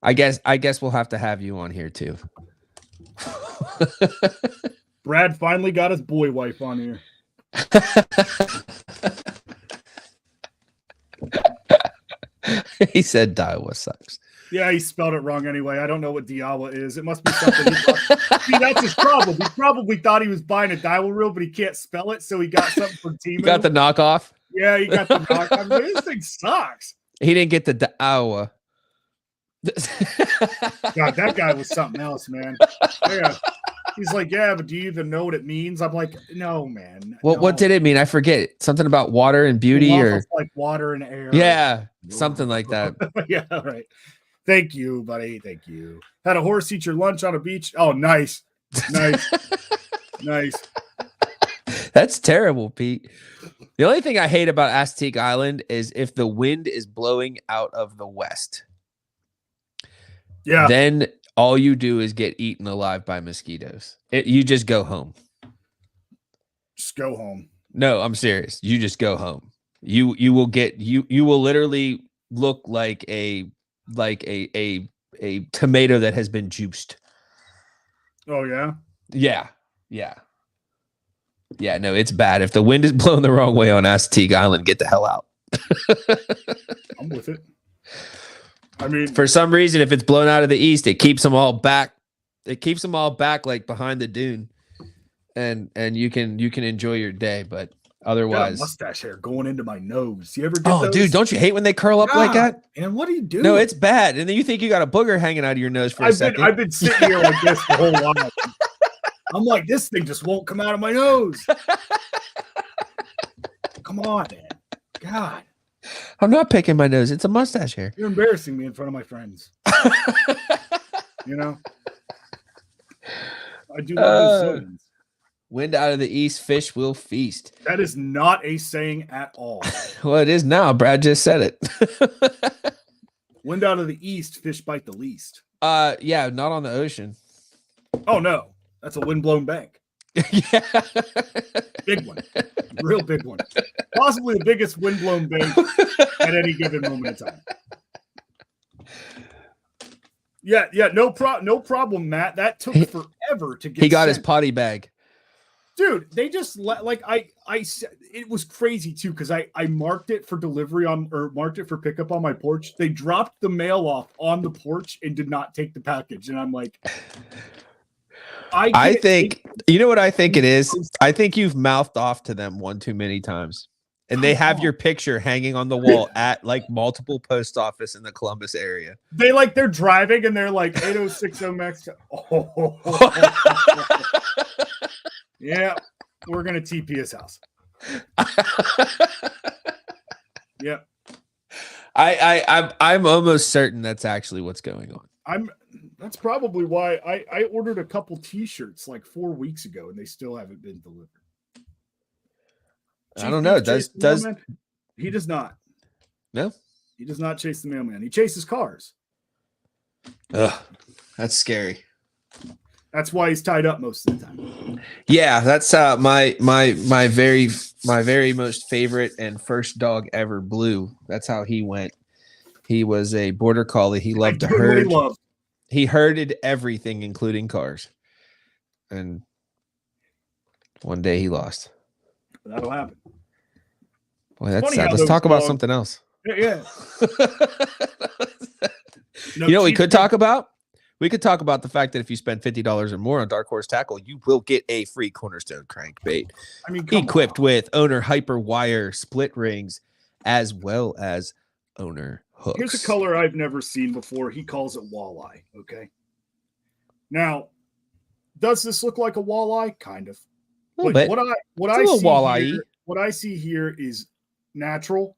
I guess we'll have to have you on here too. Brad finally got his boy wife on here. He said Daiwa sucks. Yeah, he spelled it wrong anyway. I don't know what Diawa is. It must be something. See, that's his problem. He probably thought he was buying a dowel reel, but he can't spell it, so he got something from Timu. You got the knockoff? Yeah, he got the knockoff. I mean, this thing sucks. He didn't get the Da'awa. God, that guy was something else, man. Yeah. He's like, yeah, but do you even know what it means? I'm like, no, man. What did it mean? I forget. Something about water and beauty, or like water and air. Yeah, something like that. Yeah, right. Thank you, buddy. Thank you. Had a horse eat your lunch on a beach. Oh, nice. Nice. Nice. That's terrible, Pete. The only thing I hate about Aztec Island is if the wind is blowing out of the west. Yeah. Then all you do is get eaten alive by mosquitoes. You just go home. Just go home. No, I'm serious. You just go home. You will literally look like a tomato that has been juiced. Oh yeah? Yeah. Yeah, no, it's bad. If the wind is blowing the wrong way on Aztec Island, get the hell out. I'm with it. I mean, for some reason, if it's blown out of the east, it keeps them all back. It keeps them all back, like behind the dune, and you can enjoy your day. But otherwise, mustache hair going into my nose. You ever? Get those? Dude, don't you hate when they curl up like that? And what do you do? No, it's bad. And then you think you got a booger hanging out of your nose for a second. I've been sitting here like this the whole while. I'm like, this thing just won't come out of my nose. Come on, man. God. I'm not picking my nose. It's a mustache hair. You're embarrassing me in front of my friends. You know? I do love those zones. Wind out of the east, fish will feast. That is not a saying at all. Well, it is now. Brad just said it. Wind out of the east, fish bite the least. Yeah, not on the ocean. Oh, no. That's a windblown bank. Yeah. Big one. Real big one. Possibly the biggest windblown bank at any given moment in time. Yeah, no problem, Matt. That took forever to get. He got his potty bag. Dude, they just it was crazy too, because I marked it for delivery or marked it for pickup on my porch. They dropped the mail off on the porch and did not take the package. And I'm like, I think you know what I think it is? I think you've mouthed off to them one too many times. And they have your picture hanging on the wall at like multiple post office in the Columbus area. They're driving and they're like 8060 Max. Oh. Yeah, we're gonna TP his house. Yeah. I'm almost certain that's actually what's going on. That's probably why I ordered a couple t-shirts like 4 weeks ago and they still haven't been delivered. I don't know. Does he does not? No, he does not chase the mailman. He chases cars. Ugh, that's scary. That's why he's tied up most of the time. Yeah, that's my very most favorite and first dog ever, Blue. That's how he went. He was a border collie. He loved to herd. He herded everything, including cars. And one day he lost. That'll happen. Boy, that's sad. Let's talk about something else. Yeah. You know what we could talk about? We could talk about the fact that if you spend $50 or more on Dark Horse Tackle, you will get a free Cornerstone crankbait. I mean, equipped with owner hyper wire split rings, as well as owner hooks. Here's a color I've never seen before. He calls it walleye. Okay. Now, does this look like a walleye? Kind of. But what I see here is natural,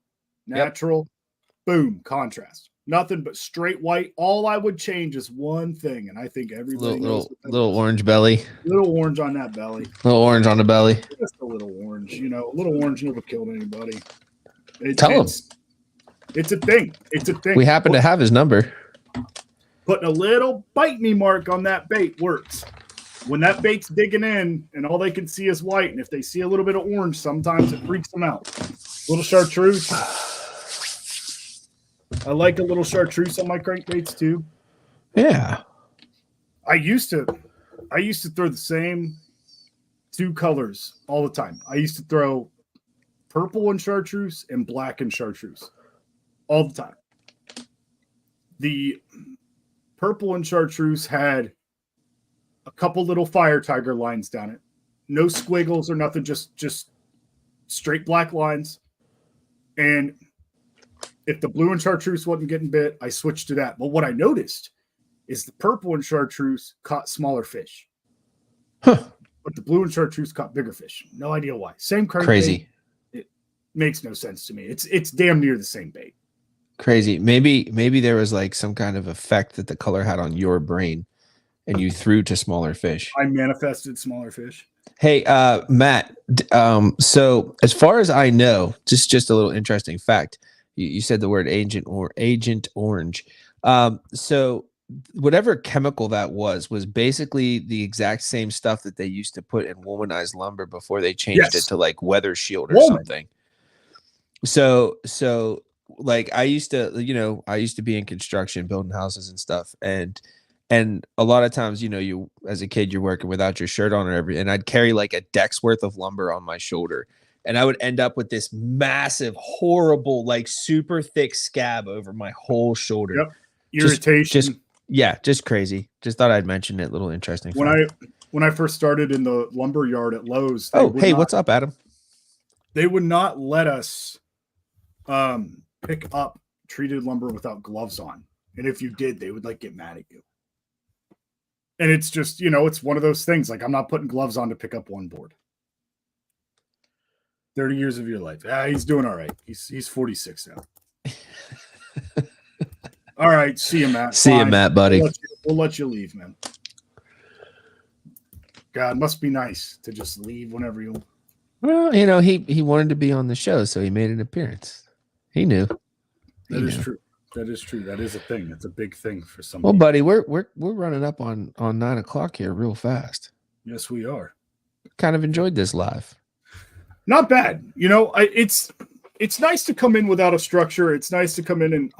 boom, contrast. Nothing but straight white. All I would change is one thing, and I think everybody knows. Little orange belly. Little orange on that belly. Little orange on the belly. Just a little orange. You know, a little orange never killed anybody. Tell him. It's a thing. It's a thing. We happen to have his number. Putting a little bite me mark on that bait works. When that bait's digging in and all they can see is white, and if they see a little bit of orange, sometimes it freaks them out. Little chartreuse. I like a little chartreuse on my crankbaits too. Yeah. I used to throw the same two colors all the time. I used to throw purple and chartreuse and black and chartreuse all the time. The purple and chartreuse had a couple little fire tiger lines down it. No squiggles or nothing, just straight black lines. And if the blue and chartreuse wasn't getting bit, I switched to that. But what I noticed is the purple and chartreuse caught smaller fish. Huh. But the blue and chartreuse caught bigger fish. No idea why. Same crankbait. Crazy. It makes no sense to me. It's damn near the same bait. Crazy. Maybe there was like some kind of effect that the color had on your brain and you threw to smaller fish. I manifested smaller fish. Hey, Matt. So as far as I know, just a little interesting fact. You said the word Agent Orange. So whatever chemical that was basically the exact same stuff that they used to put in womanized lumber before they changed it to like Weather Shield or something. So like I used to be in construction, building houses and stuff, and a lot of times, you as a kid, you're working without your shirt on and I'd carry like a deck's worth of lumber on my shoulder, and I would end up with this massive, horrible, like super thick scab over my whole shoulder. Yep. Irritation. Just crazy. Just thought I'd mention it. Little interesting. When I first started in the lumber yard at Lowe's. What's up, Adam? They would not let us pick up treated lumber without gloves on, and if you did, they would like get mad at you. And it's just, it's one of those things. Like, I'm not putting gloves on to pick up one board. 30 years of your life. He's doing all right. He's 46 now. All right. See you, Matt. See you, Matt, buddy. We'll let you leave, man. God, must be nice to just leave whenever you. Well, he wanted to be on the show, so he made an appearance. He knew. That is true. That is true. That is a thing. That's a big thing for some. Well, buddy, we're running up on 9 o'clock here real fast. Yes, we are. Kind of enjoyed this live. Not bad. It's nice to come in without a structure. It's nice to come in and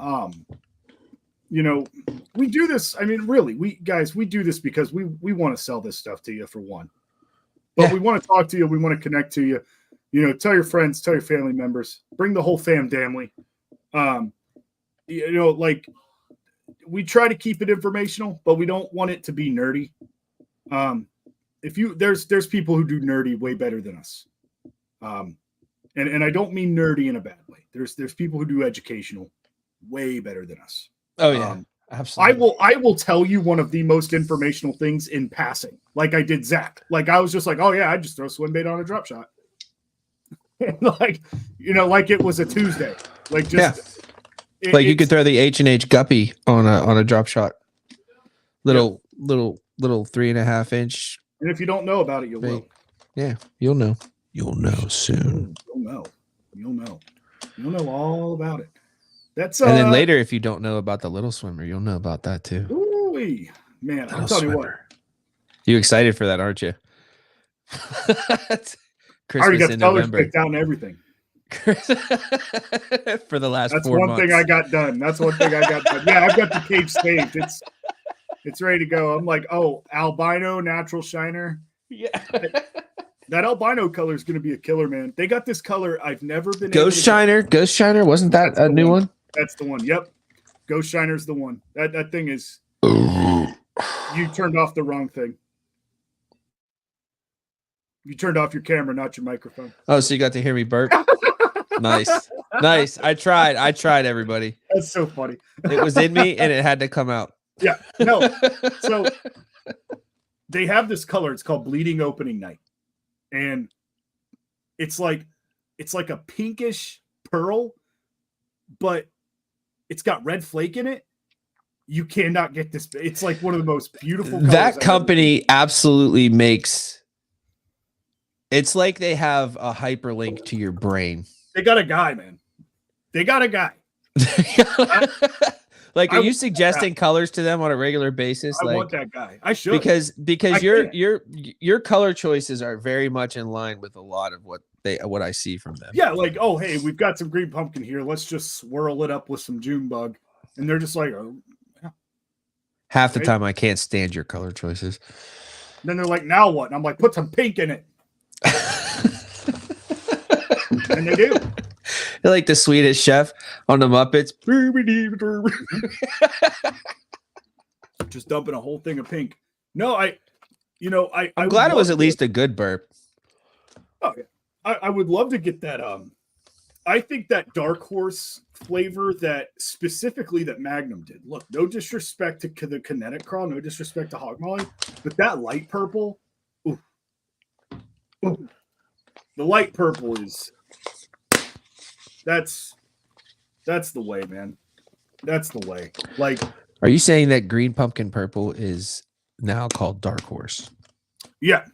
we do this. I mean, really, we do this because we want to sell this stuff to you for one. But we want to talk to you. We want to connect to you. Tell your friends, tell your family members, bring the whole family. Like we try to keep it informational, but we don't want it to be nerdy. There's people who do nerdy way better than us. And I don't mean nerdy in a bad way. There's people who do educational way better than us. Oh yeah. Absolutely. I will tell you one of the most informational things in passing, like I did Zach. Like I was just like, oh yeah, I just throw swim bait on a drop shot. like it was a Tuesday. Like just you could throw the H&H guppy on a drop shot. Little 3.5 inch. And if you don't know about it, you will. Yeah, you'll know. You'll know soon. You'll know all about it. That's and then later, if you don't know about the little swimmer, you'll know about that too. Ooh, man, I'll tell you what. You excited for that, aren't you? I already got the colors picked out and everything. For the last 4 months. That's one thing I got done. Yeah, I've got the cage saved. It's ready to go. I'm like, oh, albino natural shiner. Yeah. That albino color is going to be a killer, man. They got this color I've never been. Ghost Shiner. Wasn't that a new one? That's the one. Yep. Ghost Shiner's the one. That thing is. You turned off the wrong thing. You turned off your camera, not your microphone. Oh, so you got to hear me burp? Nice. I tried, everybody. That's so funny. It was in me and it had to come out. Yeah. No. So they have this color. It's called Bleeding Opening Night. And it's like a pinkish pearl, but it's got red flake in it. You cannot get this. It's like one of the most beautiful colors. That company absolutely makes. It's like they have a hyperlink to your brain. They got a guy, man. They got a guy. Like, are you suggesting colors to them on a regular basis? I want that guy. I should, because your color choices are very much in line with a lot of what I see from them. Yeah, like, oh hey, we've got some green pumpkin here. Let's just swirl it up with some June bug, and they're just like, oh. Yeah. Half the time, I can't stand your color choices. Then they're like, now what? And I'm like, put some pink in it. And they do. like the Swedish chef on the Muppets. Just dumping a whole thing of pink. No, I'm would glad it was love at least a good burp. Oh, yeah. I would love to get that. I think that Dark Horse flavor that specifically that Magnum did. Look, no disrespect to the Kinetic Crawl, no disrespect to Hog Molly, but that light purple, ooh, ooh, the light purple is that's the way, man. That's the way. Like, are you saying that green pumpkin purple is now called Dark Horse? yeah.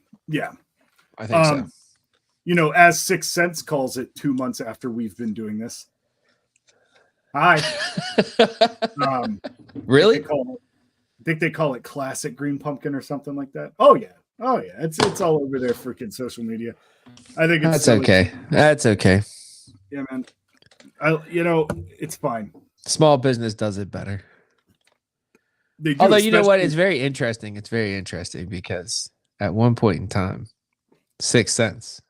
I think so. As Sixth Sense calls it 2 months after we've been doing this. Hi. Really? I think they call it classic green pumpkin or something like that. Oh yeah. It's all over their freaking social media. I think it's okay. That's okay. Yeah, man. It's fine. Small business does it better. They do, although you know what? It's very interesting. It's very interesting because at one point in time, Sixth Sense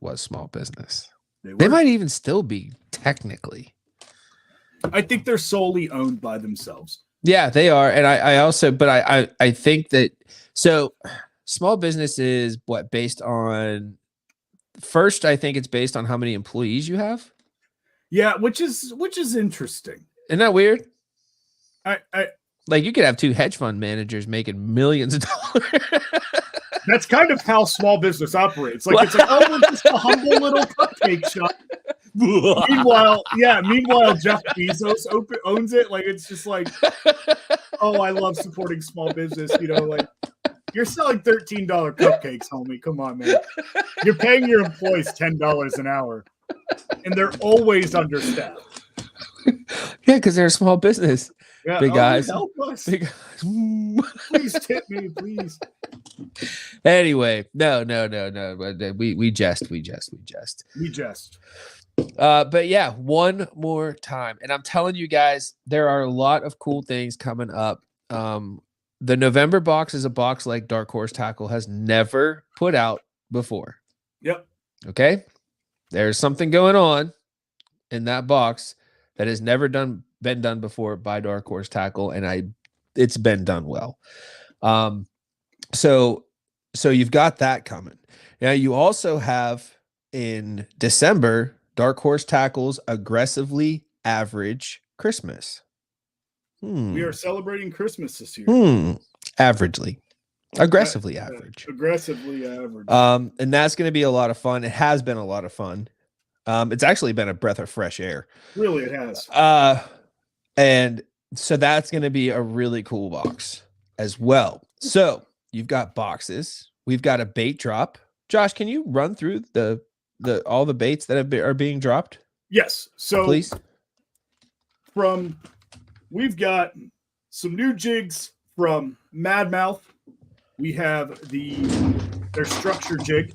was small business. They might even still be technically. I think they're solely owned by themselves. Yeah, they are. And I think that so small business is what based on first, I think it's based on how many employees you have. Yeah, which is interesting. Isn't that weird? I like you could have 2 hedge fund managers making millions of dollars. That's kind of how small business operates. It's like, oh, we're just a humble little cupcake shop. Meanwhile, Jeff Bezos owns it. Like, it's just like, oh, I love supporting small business. Like, you're selling $13 cupcakes, homie. Come on, man. You're paying your employees $10 an hour, and they're always understaffed. Yeah, because they're a small business. Yeah, big guys. Help us. Big guys. Please tip me, please. Anyway, no. But we jest. But yeah, one more time, and I'm telling you guys, there are a lot of cool things coming up. The November box is a box like Dark Horse Tackle has never put out before. Yep. Okay, there's something going on in that box that has never been done before by Dark Horse Tackle, and it's been done well. So you've got that coming. Now you also have in December Dark Horse Tackle's Aggressively Average Christmas. We are celebrating Christmas this year. Averagely. Aggressively average. Aggressively average. And that's going to be a lot of fun. It has been a lot of fun. It's actually been a breath of fresh air. Really, it has. And so that's going to be a really cool box as well. So you've got boxes. We've got a bait drop. Josh, can you run through all the baits that are being dropped? Yes. So please. We've got some new jigs from Madmouth. We have their structure jig.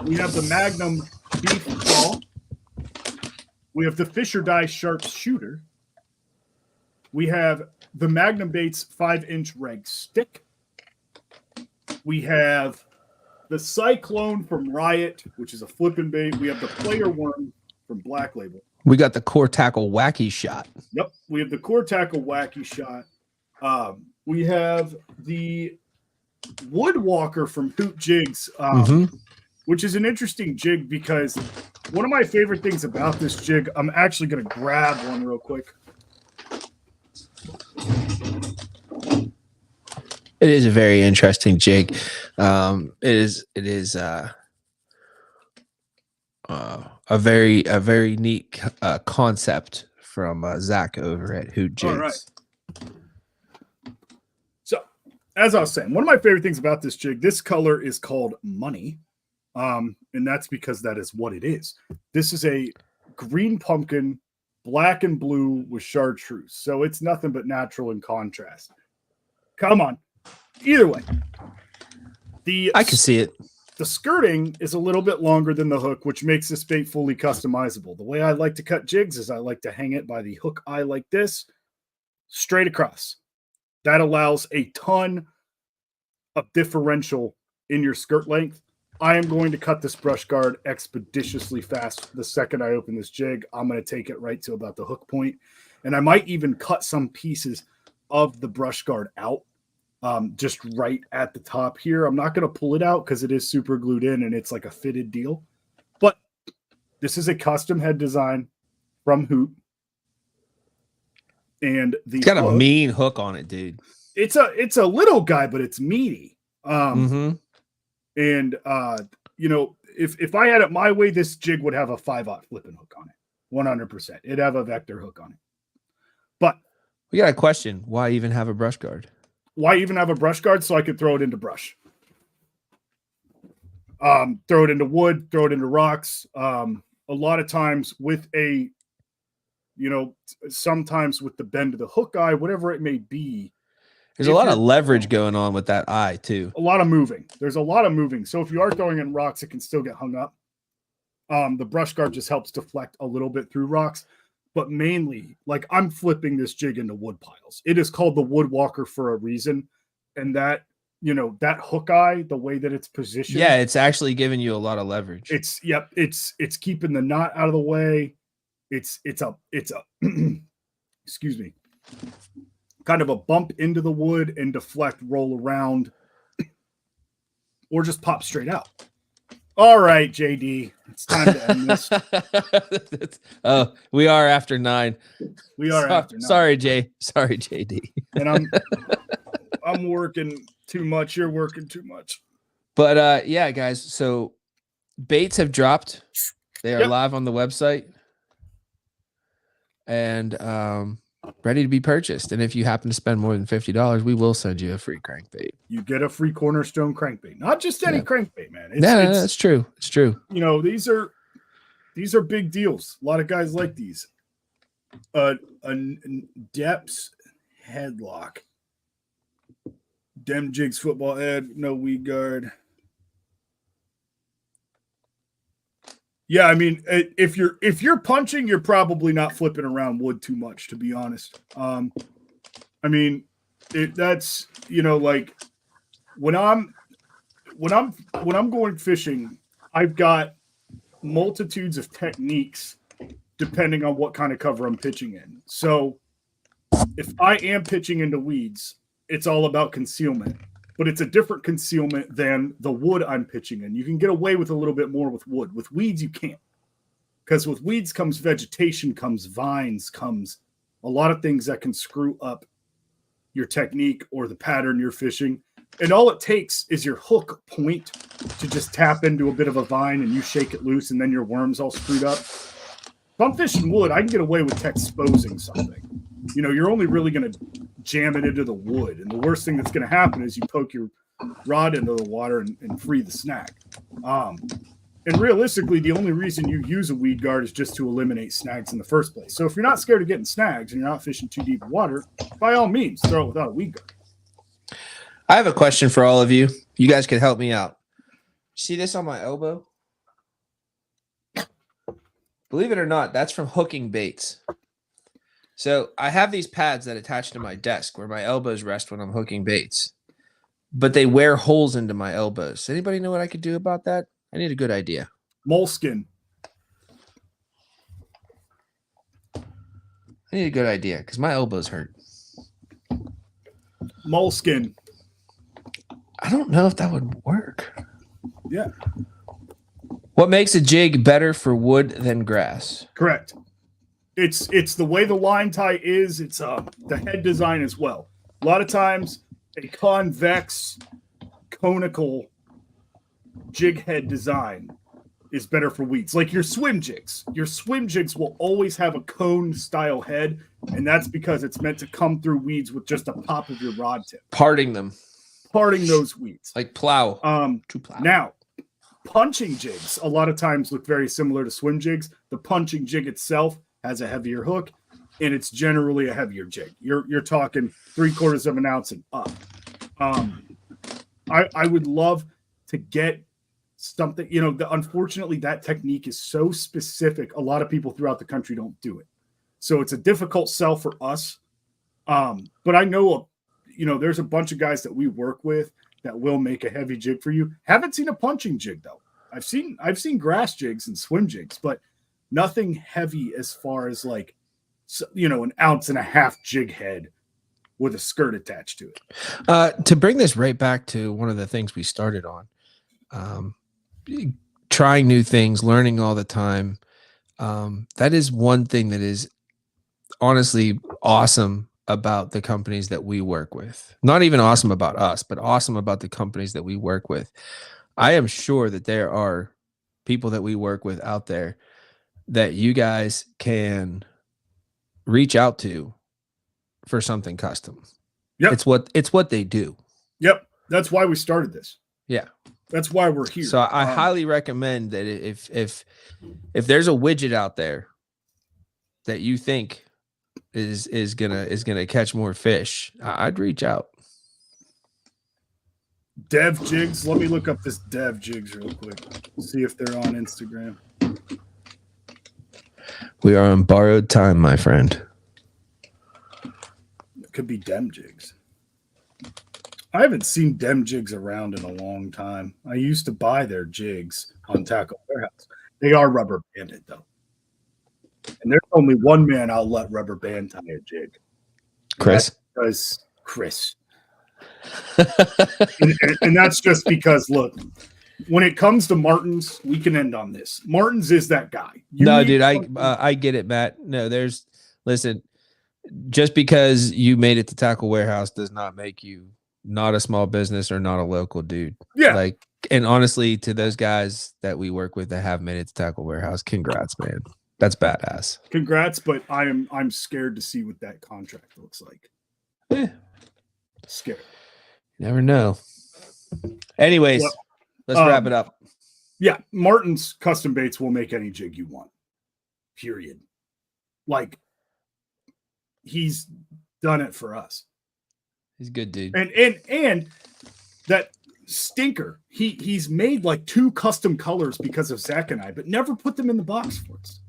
We have the Magnum Beef Claw. We have the Fisher Die Sharp Shooter. We have the Magnum Baits 5-inch reg stick. We have the Cyclone from Riot, which is a flipping bait. We have the Player Worm from Black Label. We got the Core Tackle Wacky Shot. Yep. We have the Core Tackle Wacky Shot. We have the Woodwalker from Hoot Jigs, which is an interesting jig because one of my favorite things about this jig, I'm actually going to grab one real quick. It is a very interesting jig. It is a very neat concept from Zach over at Hoot Jigs. All right. So, as I was saying, one of my favorite things about this jig, this color is called Money, and that's because that is what it is. This is a green pumpkin, black and blue with chartreuse, so it's nothing but natural and contrast. Come on. Either way, I can see it. The skirting is a little bit longer than the hook, which makes this bait fully customizable. The way I like to cut jigs is I like to hang it by the hook eye like this, straight across. That allows a ton of differential in your skirt length. I am going to cut this brush guard expeditiously fast. The second I open this jig, I'm going to take it right to about the hook point. And I might even cut some pieces of the brush guard out, just right at the top here. I'm not going to pull it out because it is super glued in and it's like a fitted deal. But this is a custom head design from Hoot. And it's got a mean hook on it, dude. It's a little guy, but it's meaty. And you know, if I had it my way, this jig would have a 5/0 flipping hook on it, 100%. It'd have a vector hook on it. But we got a question: why even have a brush guard? Why even have a brush guard? So I could throw it into brush, throw it into wood, throw it into rocks. A lot of times with a, you know, sometimes with the bend of the hook eye, whatever it may be. There's a lot of leverage going on with that eye too. A lot of moving. There's a lot of moving. So if you are throwing in rocks, it can still get hung up. The brush guard just helps deflect a little bit through rocks, but mainly, like, I'm flipping this jig into wood piles. It is called the wood walker for a reason. And that, you know, that hook eye, the way that it's positioned. Yeah, it's actually giving you a lot of leverage. It's keeping the knot out of the way. It's a excuse me, kind of a bump into the wood and deflect, roll around, or just pop straight out. All right, JD, it's time to end this. Oh, we are after 9. We are after 9. Sorry, Jay. Sorry, JD. And I'm working too much. You're working too much. But yeah, guys. So baits have dropped. They are live on the website and ready to be purchased. And if you happen to spend more than $50, we will send you a free crankbait. You get a free Cornerstone crankbait, not just any crankbait, man. It's true. It's true. You know, these are big deals. A lot of guys like these. A depths headlock. Dem jigs football head, no weed guard. Yeah, I mean, if you're punching, you're probably not flipping around wood too much, to be honest. I mean, that's, you know, like when I'm going fishing, I've got multitudes of techniques depending on what kind of cover I'm pitching in. So if I am pitching into weeds, it's all about concealment. But it's a different concealment than the wood I'm pitching in. You can get away with a little bit more with wood. With weeds, you can't. Because with weeds comes vegetation, comes vines, comes a lot of things that can screw up your technique or the pattern you're fishing. And all it takes is your hook point to just tap into a bit of a vine and you shake it loose and then your worm's all screwed up. If I'm fishing wood, I can get away with exposing something. You know, you're only really going to jam it into the wood. And the worst thing that's going to happen is you poke your rod into the water and free the snag. And realistically, the only reason you use a weed guard is just to eliminate snags in the first place. So if you're not scared of getting snags and you're not fishing too deep water, by all means, throw it without a weed guard. I have a question for all of you. You guys can help me out. See this on my elbow? Believe it or not, that's from hooking baits. So I have these pads that attach to my desk where my elbows rest when I'm hooking baits, but they wear holes into my elbows. Anybody know what I could do about that? I need a good idea. Moleskin. I need a good idea because my elbows hurt. Moleskin. I don't know if that would work. Yeah. What makes a jig better for wood than grass? Correct. It's the way the line tie is. It's the head design as well. A lot of times, a convex, conical jig head design is better for weeds. Like your swim jigs. Your swim jigs will always have a cone style head, and that's because it's meant to come through weeds with just a pop of your rod tip. Parting those weeds. Like plow. To plow. Now, punching jigs a lot of times look very similar to swim jigs. The punching jig itself has a heavier hook, and it's generally a heavier jig. You're talking 3/4 of an ounce and up. I would love to get something, you know, unfortunately that technique is so specific. A lot of people throughout the country don't do it. So it's a difficult sell for us. But I know, you know, there's a bunch of guys that we work with that will make a heavy jig for you. Haven't seen a punching jig though. I've seen grass jigs and swim jigs, but nothing heavy as far as like, you know, 1.5 ounce jig head with a skirt attached to it. To bring this right back to one of the things we started on, trying new things, learning all the time. That is one thing that is honestly awesome about the companies that we work with. Not even awesome about us, but awesome about the companies that we work with. I am sure that there are people that we work with out there that you guys can reach out to for something custom. Yep. It's what they do. Yep. That's why we started this. Yeah. That's why we're here. So I highly recommend that if there's a widget out there that you think is gonna catch more fish, I'd reach out. Dev Jigs. Let me look up this Dev Jigs real quick. See if they're on Instagram. We are on borrowed time, my friend. It could be Dem Jigs. I haven't seen Dem Jigs around in a long time. I used to buy their jigs on Tackle Warehouse. They are rubber banded though. And there's only one man I'll let rubber band tie a jig. Chris. Because Chris. and that's just because, look, when it comes to Martins, we can end on this. Martins is that guy. No, dude, I get it, Matt. No, listen, just because you made it to Tackle Warehouse does not make you not a small business or not a local dude. Yeah. Like, and honestly, to those guys that we work with that have made it to Tackle Warehouse, congrats, man. That's badass. Congrats, but I'm scared to see what that contract looks like. Scared. Never know. Anyways, let's wrap it up. Yeah, Martin's Custom Baits will make any jig you want. Period. Like, he's done it for us. He's a good dude. And that stinker, he's made like 2 custom colors because of Zach and I, but never put them in the box for us.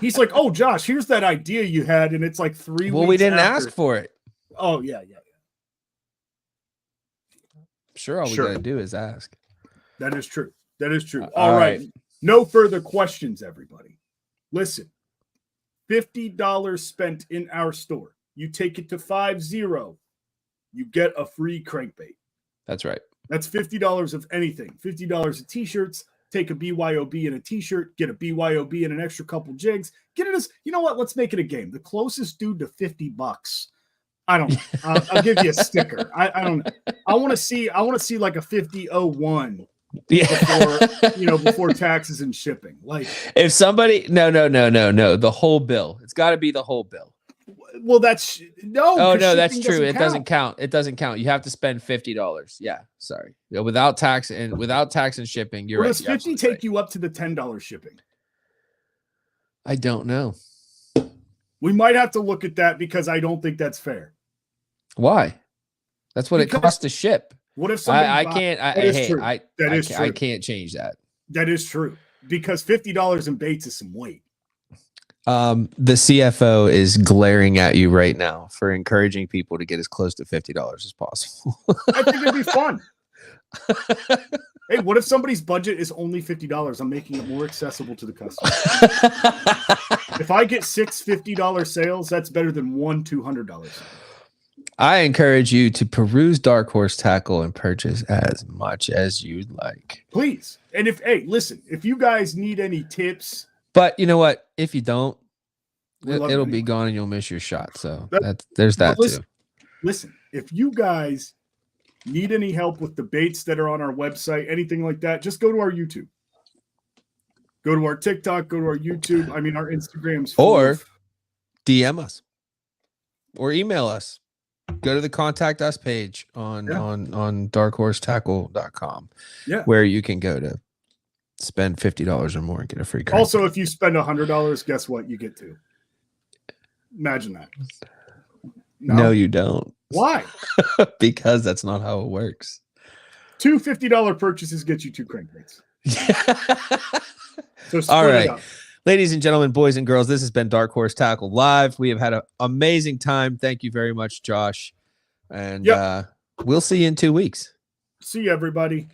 He's like, oh, Josh, here's that idea you had, and it's like 3 weeks. Well, we didn't after. ask for it. Oh, yeah. Sure, all we got to do is ask. That is true. All right. No further questions, everybody. Listen, $50 spent in our store. You take it to 50, you get a free crankbait. That's right. That's $50 of anything. $50 of t-shirts. Take a BYOB and a t-shirt. Get a BYOB and an extra couple jigs. Get it as, you know what? Let's make it a game. The closest dude to $50. I don't know. I'll give you a sticker. I don't know. I want to see like a 5001. Yeah. Before taxes and shipping. Like, if somebody no, the whole bill. It's got to be the whole bill. Well, that's no. Oh no, that's true. It doesn't count. It doesn't count. You have to spend $50. Yeah, sorry. Without tax and shipping, you're right. Does 50 take you up to the $10 shipping? I don't know. We might have to look at that because I don't think that's fair. Why? That's what it costs to ship. What if somebody I can't change that. That is true. Because $50 in baits is some weight. The CFO is glaring at you right now for encouraging people to get as close to $50 as possible. I think it'd be fun. Hey, what if somebody's budget is only $50? I'm making it more accessible to the customer. If I get 6 $50 sales, that's better than 1 $200 sale. I encourage you to peruse Dark Horse Tackle and purchase as much as you'd like. Please. And if you guys need any tips. But you know what? If you don't, it'll be gone and you'll miss your shot. So there's that too. Listen, if you guys need any help with the baits that are on our website, anything like that, just go to our YouTube. Go to our TikTok, go to our YouTube. I mean, our Instagrams. Or DM us. Or email us. Go to the contact us page on darkhorsetackle.com. Yeah. Where you can go to spend $50 or more and get a free card. Also, if you spend $100, guess what? You get 2. Imagine that. No, you don't. Why? Because that's not how it works. 2 $50 purchases get you 2 crankbaits. So all right. Ladies and gentlemen, boys and girls, this has been Dark Horse Tackle Live. We have had an amazing time. Thank you very much, Josh. And We'll see you in 2 weeks. See you, everybody.